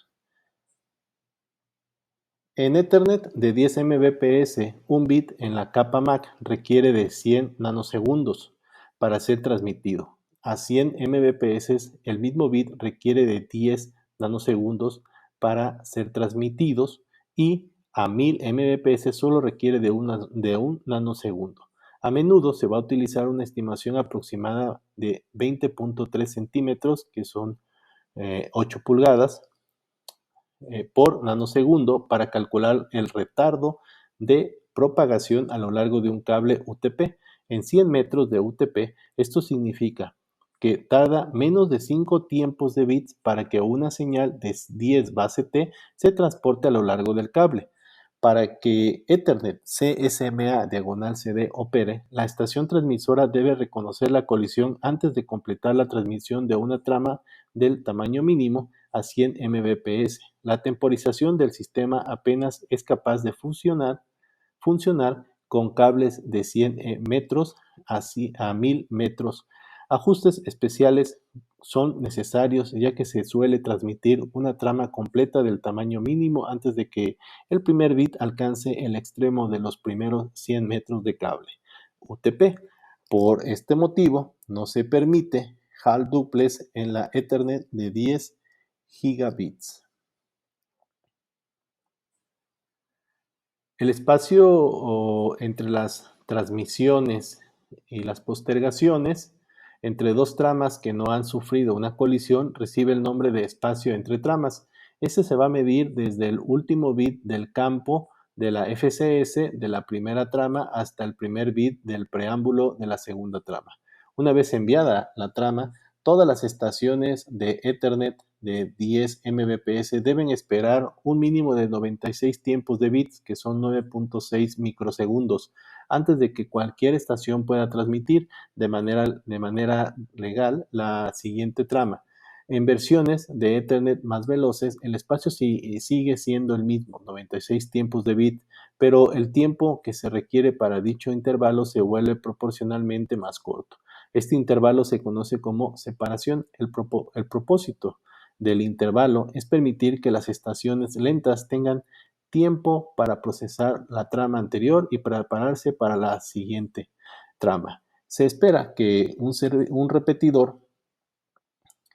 En Ethernet de 10 Mbps, un bit en la capa MAC requiere de 100 nanosegundos para ser transmitido. a 100 Mbps, el mismo bit requiere de 10 nanosegundos para ser transmitidos y a 1000 Mbps solo requiere de un nanosegundo. A menudo se va a utilizar una estimación aproximada de 20.3 centímetros, que son 8 pulgadas, por nanosegundo para calcular el retardo de propagación a lo largo de un cable UTP. En 100 metros de UTP, esto significa que tarda menos de 5 tiempos de bits para que una señal de 10 base T se transporte a lo largo del cable. Para que Ethernet CSMA diagonal CD opere, la estación transmisora debe reconocer la colisión antes de completar la transmisión de una trama del tamaño mínimo a 100 Mbps. La temporización del sistema apenas es capaz de funcionar con cables de 100 metros a 1000 metros. Ajustes especiales son necesarios ya que se suele transmitir una trama completa del tamaño mínimo antes de que el primer bit alcance el extremo de los primeros 100 metros de cable UTP. Por este motivo, no se permite HAL duplex en la Ethernet de 10 gigabits. El espacio entre las transmisiones y las postergaciones entre dos tramas que no han sufrido una colisión recibe el nombre de espacio entre tramas. Ese se va a medir desde el último bit del campo de la FCS de la primera trama hasta el primer bit del preámbulo de la segunda trama. Una vez enviada la trama, todas las estaciones de Ethernet de 10 Mbps deben esperar un mínimo de 96 tiempos de bits, que son 9.6 microsegundos, antes de que cualquier estación pueda transmitir de manera legal la siguiente trama. En versiones de Ethernet más veloces, el espacio sigue siendo el mismo, 96 tiempos de bit, pero el tiempo que se requiere para dicho intervalo se vuelve proporcionalmente más corto. Este intervalo se conoce como separación. El propósito del intervalo es permitir que las estaciones lentas tengan tiempo para procesar la trama anterior y prepararse para la siguiente trama. Se espera que un repetidor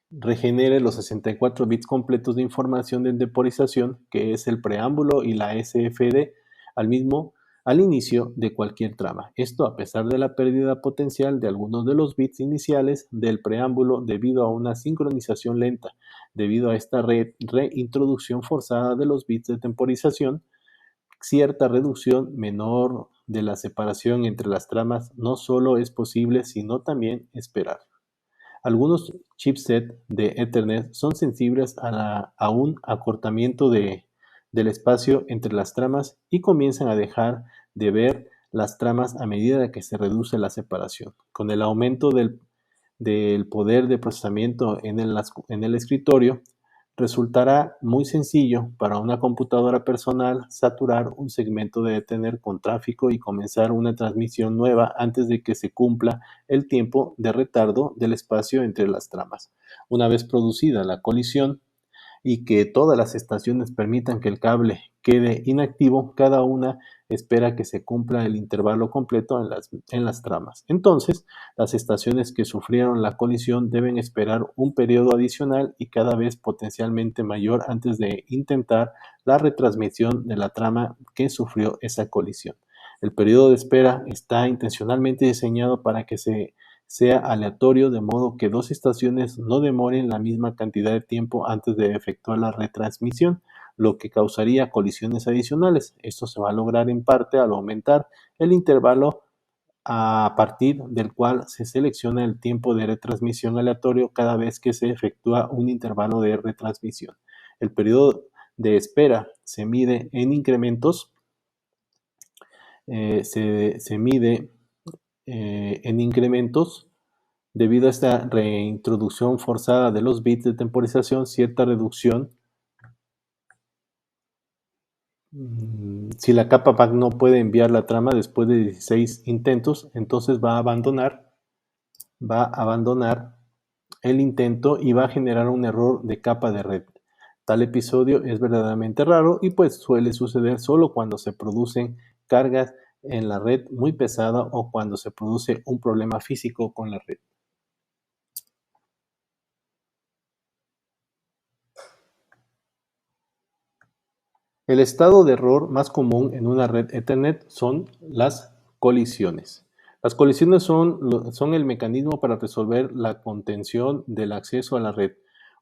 regenere los 64 bits completos de información de temporización, que es el preámbulo y la SFD, al inicio de cualquier trama. Esto a pesar de la pérdida potencial de algunos de los bits iniciales del preámbulo debido a una sincronización lenta. Debido a esta reintroducción forzada de los bits de temporización, cierta reducción menor de la separación entre las tramas no solo es posible, sino también esperar. Algunos chipsets de Ethernet son sensibles a un acortamiento del espacio entre las tramas y comienzan a dejar de ver las tramas a medida que se reduce la separación. Con el aumento del poder de procesamiento en el escritorio, resultará muy sencillo para una computadora personal saturar un segmento de Ethernet con tráfico y comenzar una transmisión nueva antes de que se cumpla el tiempo de retardo del espacio entre las tramas. Una vez producida la colisión y que todas las estaciones permitan que el cable quede inactivo, cada una espera que se cumpla el intervalo completo en las tramas. Entonces, las estaciones que sufrieron la colisión deben esperar un periodo adicional y cada vez potencialmente mayor antes de intentar la retransmisión de la trama que sufrió esa colisión. El periodo de espera está intencionalmente diseñado para que sea aleatorio, de modo que dos estaciones no demoren la misma cantidad de tiempo antes de efectuar la retransmisión, lo que causaría colisiones adicionales. Esto se va a lograr en parte al aumentar el intervalo a partir del cual se selecciona el tiempo de retransmisión aleatorio cada vez que se efectúa un intervalo de retransmisión. El periodo de espera se mide en incrementos, se mide en incrementos. Debido a esta reintroducción forzada de los bits de temporización, cierta reducción. Si la capa back no puede enviar la trama después de 16 intentos, entonces va a abandonar el intento y va a generar un error de capa de red. Tal episodio es verdaderamente raro y pues suele suceder solo cuando se producen cargas en la red muy pesada o cuando se produce un problema físico con la red. El estado de error más común en una red Ethernet son las colisiones. Las colisiones son el mecanismo para resolver la contención del acceso a la red.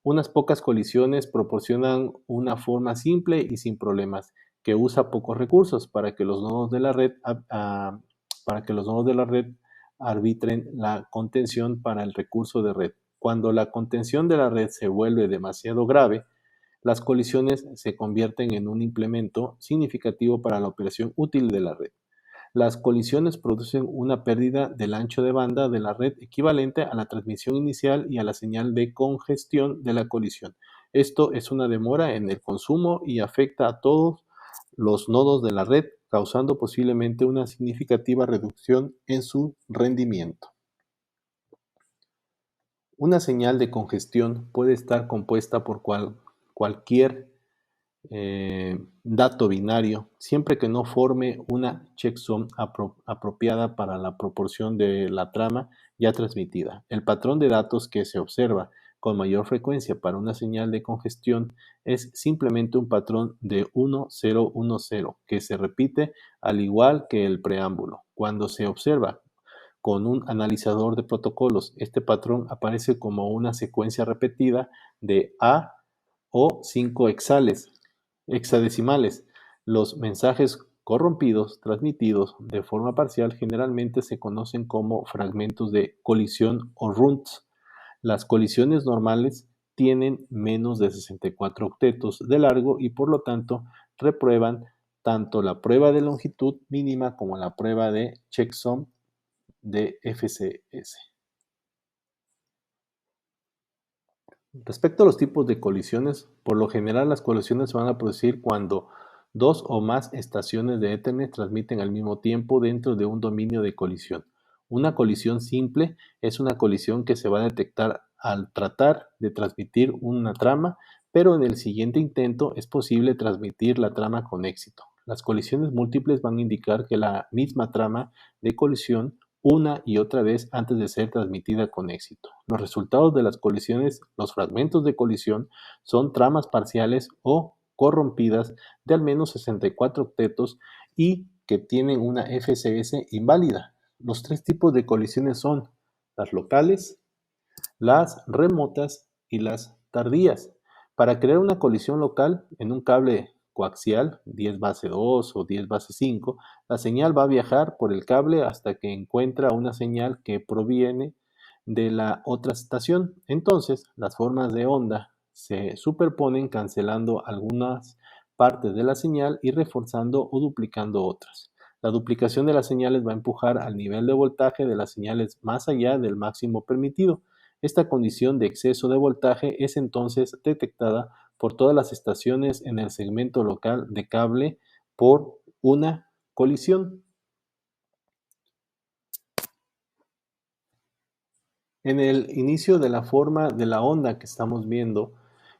Unas pocas colisiones proporcionan una forma simple y sin problemas que usa pocos recursos para que los nodos de la red, para que los nodos de la red arbitren la contención para el recurso de red. Cuando la contención de la red se vuelve demasiado grave, las colisiones se convierten en un implemento significativo para la operación útil de la red. Las colisiones producen una pérdida del ancho de banda de la red equivalente a la transmisión inicial y a la señal de congestión de la colisión. Esto es una demora en el consumo y afecta a todos los nodos de la red, causando posiblemente una significativa reducción en su rendimiento. Una señal de congestión puede estar compuesta por cualquier dato binario, siempre que no forme una checksum apropiada para la proporción de la trama ya transmitida. El patrón de datos que se observa con mayor frecuencia para una señal de congestión es simplemente un patrón de 1010 que se repite al igual que el preámbulo. Cuando se observa con un analizador de protocolos, este patrón aparece como una secuencia repetida de A o 5 hexadecimales. Los mensajes corrompidos transmitidos de forma parcial generalmente se conocen como fragmentos de colisión o runts. Las colisiones normales tienen menos de 64 octetos de largo y por lo tanto reprueban tanto la prueba de longitud mínima como la prueba de checksum de FCS. Respecto a los tipos de colisiones, por lo general las colisiones se van a producir cuando dos o más estaciones de Ethernet transmiten al mismo tiempo dentro de un dominio de colisión. Una colisión simple es una colisión que se va a detectar al tratar de transmitir una trama, pero en el siguiente intento es posible transmitir la trama con éxito. Las colisiones múltiples van a indicar que la misma trama de colisión una y otra vez antes de ser transmitida con éxito. Los resultados de las colisiones, los fragmentos de colisión, son tramas parciales o corrompidas de al menos 64 octetos y que tienen una FCS inválida. Los tres tipos de colisiones son las locales, las remotas y las tardías. Para crear una colisión local en un cable coaxial 10 base 2 o 10 base 5, la señal va a viajar por el cable hasta que encuentra una señal que proviene de la otra estación. Entonces, las formas de onda se superponen cancelando algunas partes de la señal y reforzando o duplicando otras. La duplicación de las señales va a empujar al nivel de voltaje de las señales más allá del máximo permitido. Esta condición de exceso de voltaje es entonces detectada por todas las estaciones en el segmento local de cable por una colisión. En el inicio de la forma de la onda que estamos viendo,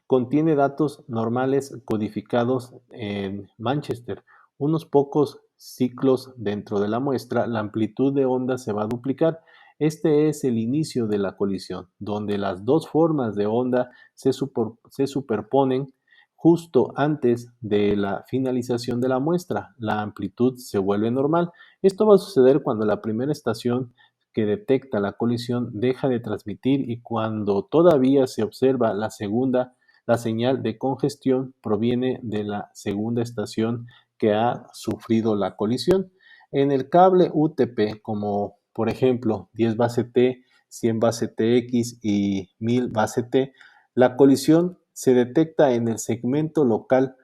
contiene datos normales codificados en Manchester. Unos pocos ciclos dentro de la muestra, la amplitud de onda se va a duplicar. Este es el inicio de la colisión, donde las dos formas de onda se superponen justo antes de la finalización de la muestra. La amplitud se vuelve normal. Esto va a suceder cuando la primera estación que detecta la colisión deja de transmitir y cuando todavía se observa la segunda, la señal de congestión proviene de la segunda estación que ha sufrido la colisión. En el cable UTP, como por ejemplo 10 base T, 100 base TX y 1000 base T, la colisión se detecta en el segmento local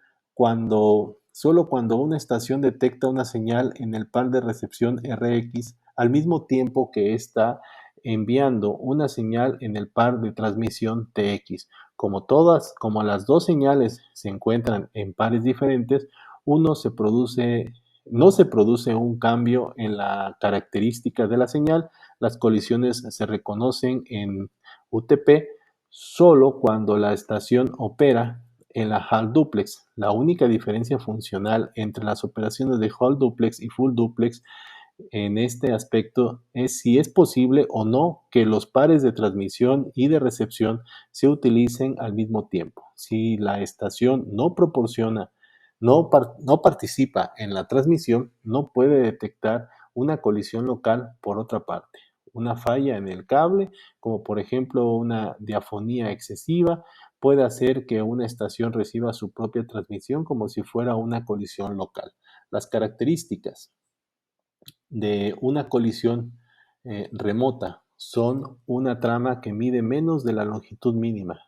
solo cuando una estación detecta una señal en el par de recepción RX al mismo tiempo que está enviando una señal en el par de transmisión TX. Como las dos señales se encuentran en pares diferentes, no se produce un cambio en la característica de la señal. Las colisiones se reconocen en UTP solo cuando la estación opera en la Hall Duplex. La única diferencia funcional entre las operaciones de Hall Duplex y Full Duplex en este aspecto es si es posible o no que los pares de transmisión y de recepción se utilicen al mismo tiempo. Si la estación no proporciona no participa en la transmisión, no puede detectar una colisión local por otra parte. Una falla en el cable, como por ejemplo una diafonía excesiva, puede hacer que una estación reciba su propia transmisión como si fuera una colisión local. Las características de una colisión remota son una trama que mide menos de la longitud mínima.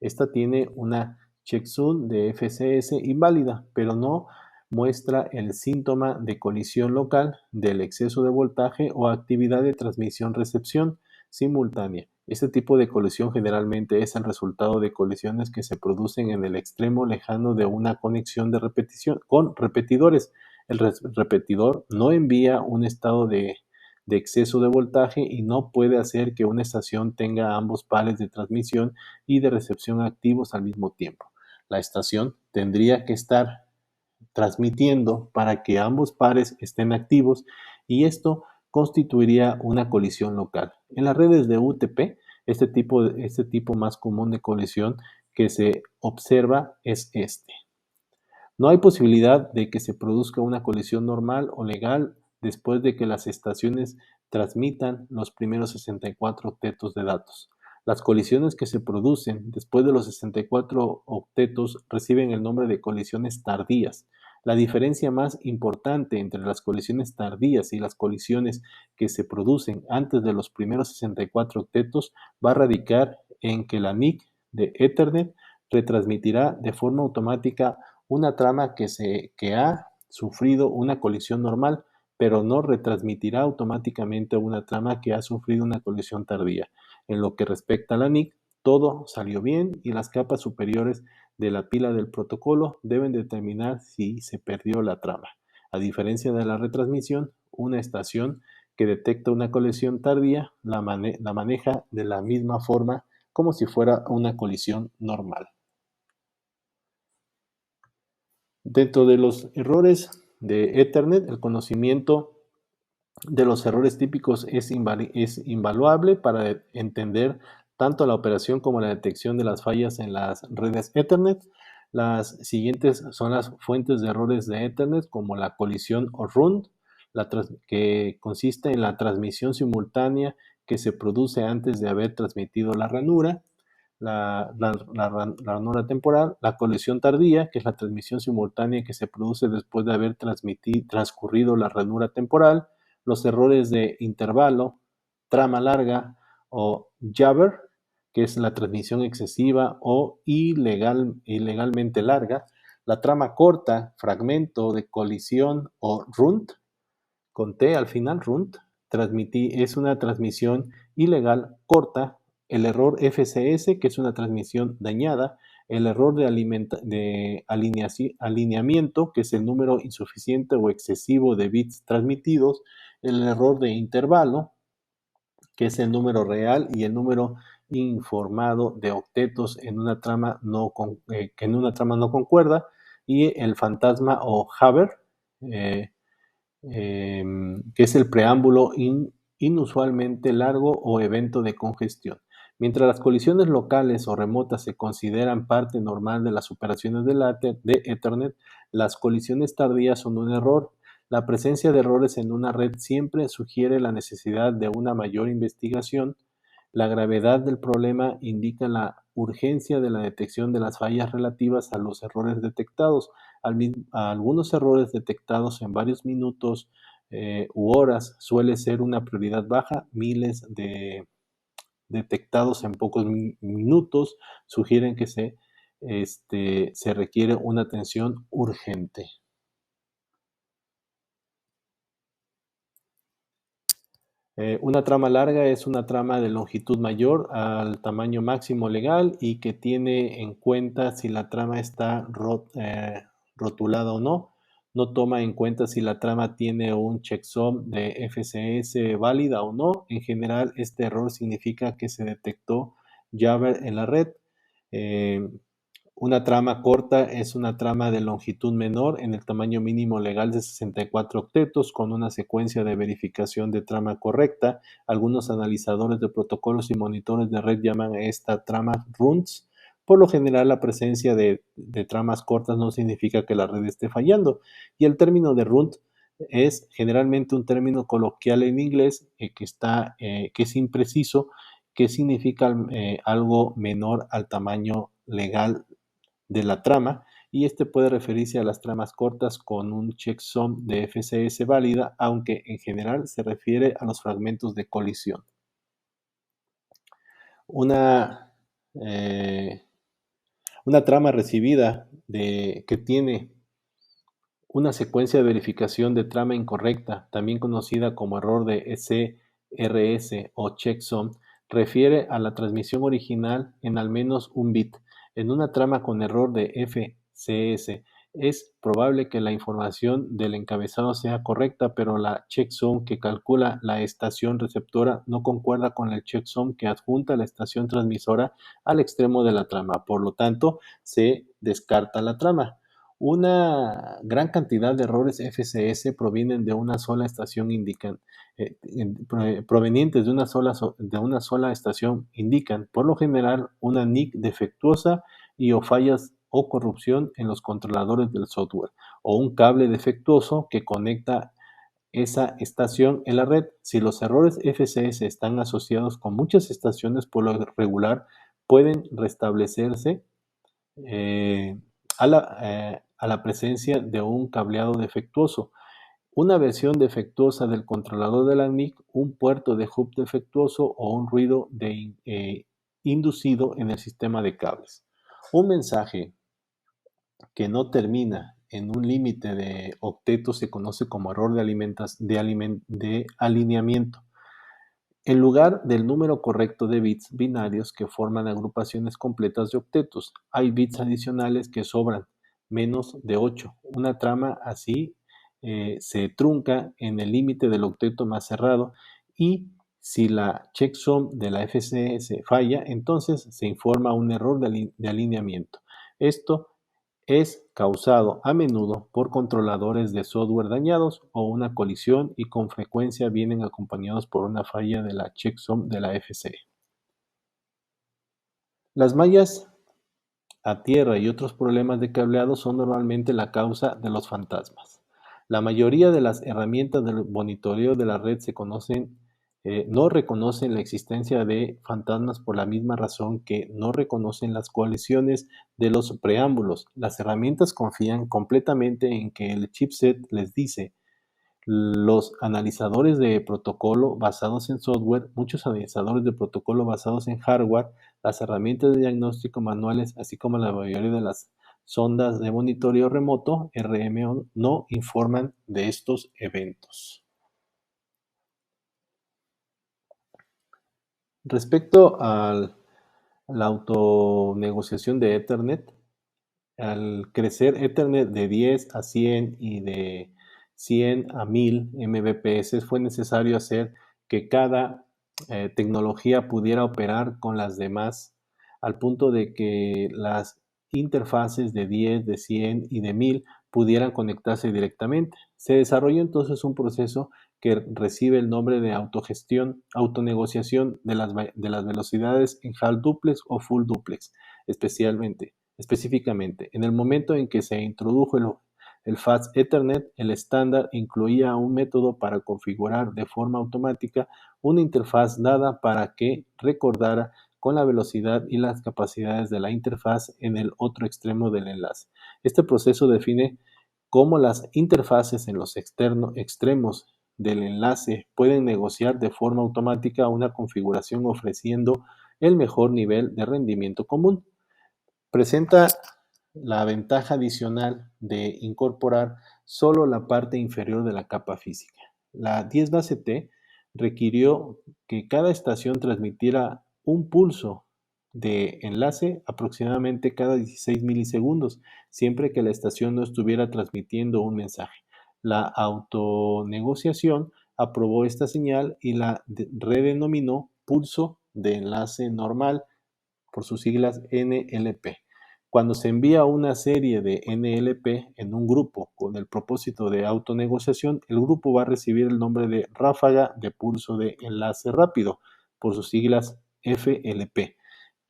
Esta tiene una checksum de FCS inválida, pero no muestra el síntoma de colisión local del exceso de voltaje o actividad de transmisión-recepción simultánea. Este tipo de colisión generalmente es el resultado de colisiones que se producen en el extremo lejano de una conexión de repetición con repetidores. El repetidor no envía un estado de exceso de voltaje y no puede hacer que una estación tenga ambos pares de transmisión y de recepción activos al mismo tiempo. La estación tendría que estar transmitiendo para que ambos pares estén activos y esto constituiría una colisión local. En las redes de UTP, este tipo más común de colisión que se observa es este. No hay posibilidad de que se produzca una colisión normal o legal después de que las estaciones transmitan los primeros 64 octetos de datos. Las colisiones que se producen después de los 64 octetos reciben el nombre de colisiones tardías. La diferencia más importante entre las colisiones tardías y las colisiones que se producen antes de los primeros 64 octetos va a radicar en que la NIC de Ethernet retransmitirá de forma automática una trama que ha sufrido una colisión normal, pero no retransmitirá automáticamente una trama que ha sufrido una colisión tardía. En lo que respecta a la NIC, todo salió bien y las capas superiores de la pila del protocolo deben determinar si se perdió la trama. A diferencia de la retransmisión, una estación que detecta una colisión tardía la maneja de la misma forma como si fuera una colisión normal. Dentro de los errores de Ethernet, el conocimiento de los errores típicos es invaluable para entender tanto la operación como la detección de las fallas en las redes Ethernet. Las siguientes son las fuentes de errores de Ethernet, como la colisión o run, que consiste en la transmisión simultánea que se produce antes de haber transmitido la ranura, la ranura temporal, la colisión tardía, que es la transmisión simultánea que se produce después de haber transcurrido la ranura temporal, los errores de intervalo, trama larga o jabber, que es la transmisión excesiva o ilegalmente larga, la trama corta, fragmento de colisión o runt, con T al final, runt, es una transmisión ilegal corta, el error FCS, que es una transmisión dañada, el error de alineamiento, que es el número insuficiente o excesivo de bits transmitidos, el error de intervalo, que es el número real y el número informado de octetos en una trama que en una trama no concuerda, y el fantasma o Haber, que es el preámbulo inusualmente largo o evento de congestión. Mientras las colisiones locales o remotas se consideran parte normal de las operaciones de Ethernet, las colisiones tardías son un error. La presencia de errores en una red siempre sugiere la necesidad de una mayor investigación. La gravedad del problema indica la urgencia de la detección de las fallas relativas a los errores detectados. A algunos errores detectados en varios minutos u horas suele ser una prioridad baja. Miles de detectados en pocos minutos sugieren que se requiere una atención urgente. Una trama larga es una trama de longitud mayor al tamaño máximo legal y que tiene en cuenta si la trama está rotulada o no. No toma en cuenta si la trama tiene un checksum de FCS válida o no. En general, este error significa que se detectó Jabber en la red. Eh, una trama corta es una trama de longitud menor en el tamaño mínimo legal de 64 octetos con una secuencia de verificación de trama correcta. Algunos analizadores de protocolos y monitores de red llaman a esta trama runts Por lo general, la presencia de tramas cortas no significa que la red esté fallando. Y el término de runt es generalmente un término coloquial en inglés que es impreciso, que significa algo menor al tamaño legal de la trama, y este puede referirse a las tramas cortas con un checksum de FCS válida, aunque en general se refiere a los fragmentos de colisión. Una, eh, una trama recibida que tiene una secuencia de verificación de trama incorrecta, también conocida como error de CRS o checksum, refiere a la transmisión original en al menos un bit. En una trama con error de FCS, es probable que la información del encabezado sea correcta, pero la checksum que calcula la estación receptora no concuerda con el checksum que adjunta la estación transmisora al extremo de la trama. Por lo tanto, se descarta la trama. Una gran cantidad de errores FCS provienen de una sola estación provenientes de una sola estación indican, por lo general, una NIC defectuosa y o fallas o corrupción en los controladores del software, o un cable defectuoso que conecta esa estación en la red. Si los errores FCS están asociados con muchas estaciones, por lo regular pueden restablecerse eh, a la presencia de un cableado defectuoso, una versión defectuosa del controlador de la NIC, un puerto de hub defectuoso o un ruido inducido en el sistema de cables. Un mensaje que no termina en un límite de octetos se conoce como error de alineamiento. En lugar del número correcto de bits binarios que forman agrupaciones completas de octetos, hay bits adicionales que sobran, menos de 8. Una trama así se trunca en el límite del octeto más cerrado, y si la checksum de la FCS falla, entonces se informa un error de alineamiento. Esto es causado a menudo por controladores de software dañados o una colisión, y con frecuencia vienen acompañados por una falla de la checksum de la FC. Las mallas a tierra y otros problemas de cableado son normalmente la causa de los fantasmas. La mayoría de las herramientas de monitoreo de la red no reconocen la existencia de fantasmas por la misma razón que no reconocen las colisiones de los preámbulos. Las herramientas confían completamente en que el chipset les dice. Los analizadores de protocolo basados en software, muchos analizadores de protocolo basados en hardware, las herramientas de diagnóstico manuales, así como la mayoría de las sondas de monitoreo remoto, RMO, no informan de estos eventos. Respecto a la autonegociación de Ethernet, al crecer Ethernet de 10 a 100 y de 100 a 1000 Mbps, fue necesario hacer que cada tecnología pudiera operar con las demás, al punto de que las interfaces de 10, de 100 y de 1000 pudieran conectarse directamente. Se desarrolló entonces un proceso que recibe el nombre de autogestión, autonegociación de las velocidades en half duplex o full duplex, específicamente. En el momento en que se introdujo el Fast Ethernet, el estándar incluía un método para configurar de forma automática una interfaz dada para que recordara con la velocidad y las capacidades de la interfaz en el otro extremo del enlace. Este proceso define cómo las interfaces en los extremos del enlace pueden negociar de forma automática una configuración ofreciendo el mejor nivel de rendimiento común. Presenta la ventaja adicional de incorporar solo la parte inferior de la capa física. La 10 base T requirió que cada estación transmitiera un pulso de enlace aproximadamente cada 16 milisegundos, siempre que la estación no estuviera transmitiendo un mensaje. La autonegociación aprobó esta señal y la redenominó pulso de enlace normal, por sus siglas NLP. Cuando se envía una serie de NLP en un grupo con el propósito de autonegociación, el grupo va a recibir el nombre de ráfaga de pulso de enlace rápido, por sus siglas FLP.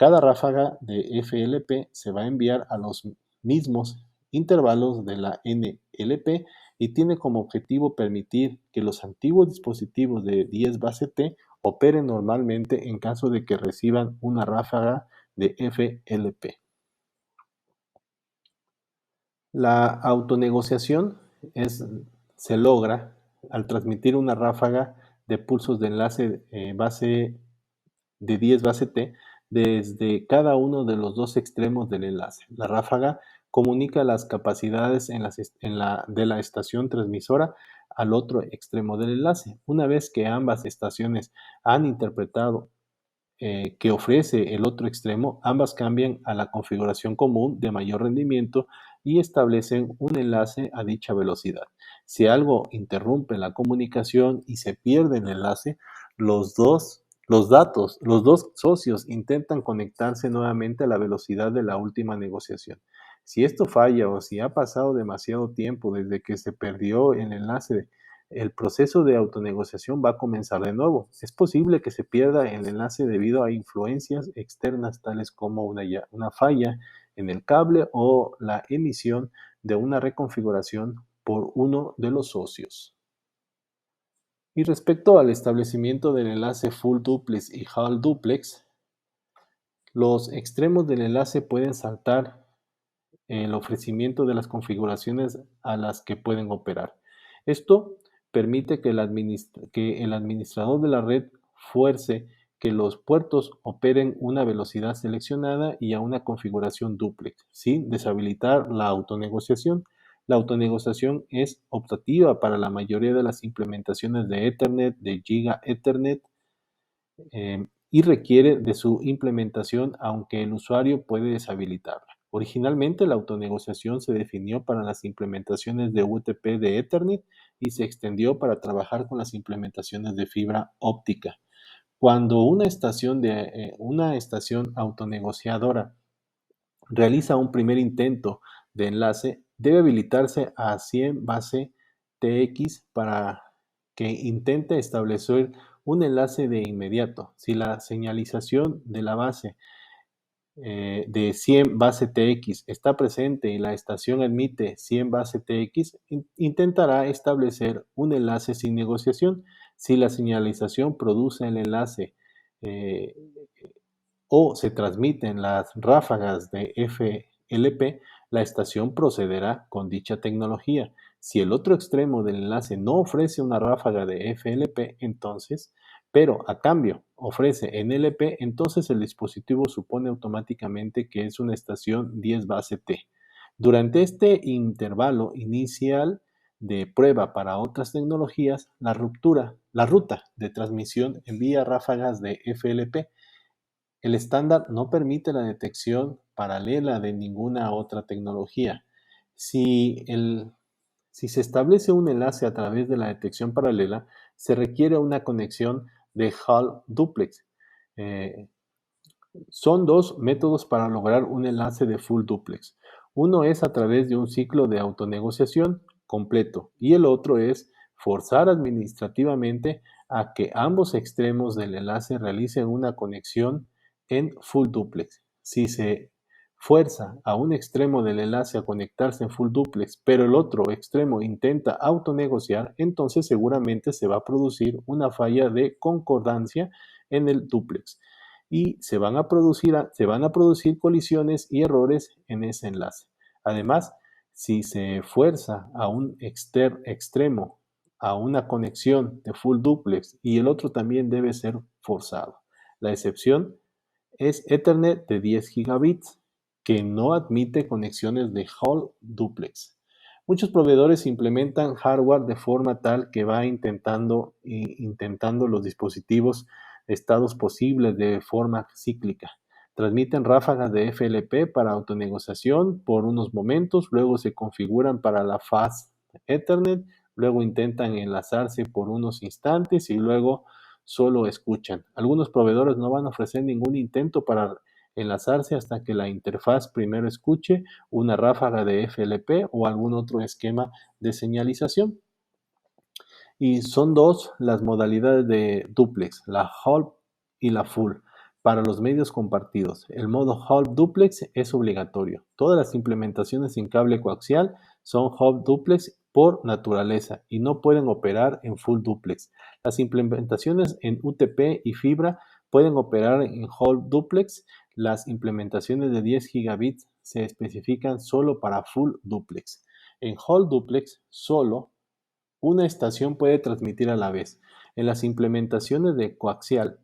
Cada ráfaga de FLP se va a enviar a los mismos intervalos de la NLP y tiene como objetivo permitir que los antiguos dispositivos de 10 base T operen normalmente en caso de que reciban una ráfaga de FLP. La autonegociación se logra al transmitir una ráfaga de pulsos de enlace base de 10 base T desde cada uno de los dos extremos del enlace. La ráfaga comunica las capacidades de la estación transmisora al otro extremo del enlace. Una vez que ambas estaciones han interpretado que ofrece el otro extremo, ambas cambian a la configuración común de mayor rendimiento y establecen un enlace a dicha velocidad. Si algo interrumpe la comunicación y se pierde el enlace, los dos socios intentan conectarse nuevamente a la velocidad de la última negociación. Si esto falla o si ha pasado demasiado tiempo desde que se perdió el enlace, el proceso de autonegociación va a comenzar de nuevo. Es posible que se pierda el enlace debido a influencias externas tales como una falla en el cable o la emisión de una reconfiguración por uno de los socios. Y respecto al establecimiento del enlace Full Duplex y Half Duplex, los extremos del enlace pueden saltar el ofrecimiento de las configuraciones a las que pueden operar. Esto permite que el administrador de la red fuerce que los puertos operen una velocidad seleccionada y a una configuración duplex, sin deshabilitar la autonegociación. La autonegociación es optativa para la mayoría de las implementaciones de Ethernet, de Giga Ethernet, y requiere de su implementación, aunque el usuario puede deshabilitarla. Originalmente, la autonegociación se definió para las implementaciones de UTP de Ethernet y se extendió para trabajar con las implementaciones de fibra óptica. Cuando una estación autonegociadora realiza un primer intento de enlace, debe habilitarse a 100 base TX para que intente establecer un enlace de inmediato. Si la señalización de la base de 100 base TX está presente y la estación admite 100 base TX, intentará establecer un enlace sin negociación. Si la señalización produce el enlace eh, o se transmiten las ráfagas de FLP, la estación procederá con dicha tecnología. Si el otro extremo del enlace no ofrece una ráfaga de FLP, entonces, pero a cambio ofrece NLP, entonces el dispositivo supone automáticamente que es una estación 10 base T. Durante este intervalo inicial de prueba para otras tecnologías, la ruta de transmisión envía ráfagas de FLP. El estándar no permite la detección paralela de ninguna otra tecnología. Si, si se establece un enlace a través de la detección paralela, se requiere una conexión de Hall duplex. Son dos métodos para lograr un enlace de full duplex. Uno es a través de un ciclo de autonegociación completo y el otro es forzar administrativamente a que ambos extremos del enlace realicen una conexión en full duplex. Si se fuerza a un extremo del enlace a conectarse en full duplex, pero el otro extremo intenta autonegociar, entonces seguramente se va a producir una falla de concordancia en el duplex y se van a producir colisiones y errores en ese enlace. Además, si se fuerza a un extremo a una conexión de full duplex y el otro también debe ser forzado. La excepción es Ethernet de 10 gigabits, que no admite conexiones de Hall duplex. Muchos proveedores implementan hardware de forma tal que va intentando los dispositivos estados posibles de forma cíclica. Transmiten ráfagas de FLP para autonegociación por unos momentos, luego se configuran para la Fast Ethernet, luego intentan enlazarse por unos instantes y luego solo escuchan. Algunos proveedores no van a ofrecer ningún intento para enlazarse hasta que la interfaz primero escuche una ráfaga de FLP o algún otro esquema de señalización. Y son dos las modalidades de duplex, la half y la full. Para los medios compartidos, el modo Hub Duplex es obligatorio. Todas las implementaciones en cable coaxial son Hub Duplex por naturaleza y no pueden operar en Full Duplex. Las implementaciones en UTP y fibra pueden operar en Hub Duplex. Las implementaciones de 10 gigabits se especifican solo para Full Duplex. En Hub Duplex, solo una estación puede transmitir a la vez. En las implementaciones de coaxial,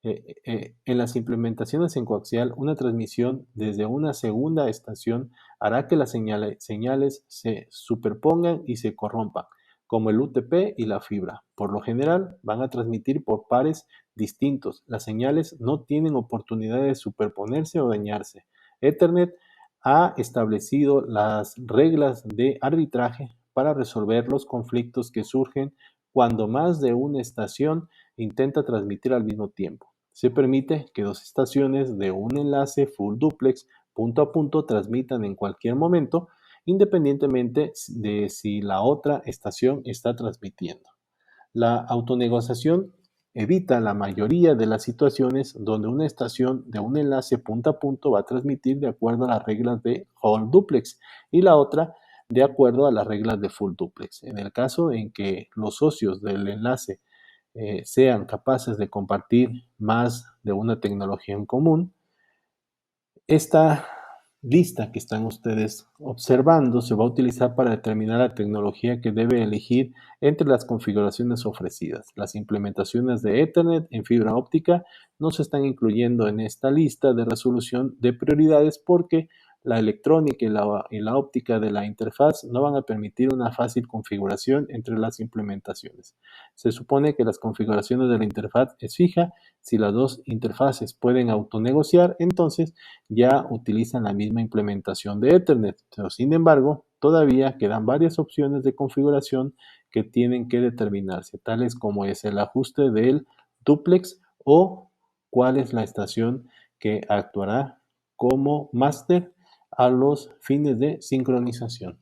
en las implementaciones en coaxial, una transmisión desde una segunda estación hará que las señales se superpongan y se corrompan, como el UTP y la fibra. Por lo general, van a transmitir por pares distintos. Las señales no tienen oportunidad de superponerse o dañarse. Ethernet ha establecido las reglas de arbitraje para resolver los conflictos que surgen cuando más de una estación intenta transmitir al mismo tiempo. Se permite que dos estaciones de un enlace full duplex punto a punto transmitan en cualquier momento, independientemente de si la otra estación está transmitiendo. La autonegociación evita la mayoría de las situaciones donde una estación de un enlace punto a punto va a transmitir de acuerdo a las reglas de whole duplex y la otra de acuerdo a las reglas de full duplex. En el caso en que los socios del enlace sean capaces de compartir más de una tecnología en común, esta lista que están ustedes observando se va a utilizar para determinar la tecnología que debe elegir entre las configuraciones ofrecidas. Las implementaciones de Ethernet en fibra óptica no se están incluyendo en esta lista de resolución de prioridades porque la electrónica y la óptica de la interfaz no van a permitir una fácil configuración entre las implementaciones. Se supone que las configuraciones de la interfaz es fija. Si las dos interfaces pueden autonegociar, entonces ya utilizan la misma implementación de Ethernet, pero sin embargo, todavía quedan varias opciones de configuración que tienen que determinarse, tales como es el ajuste del duplex o cuál es la estación que actuará como máster a los fines de sincronización.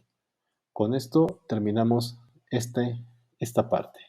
Con esto terminamos esta parte.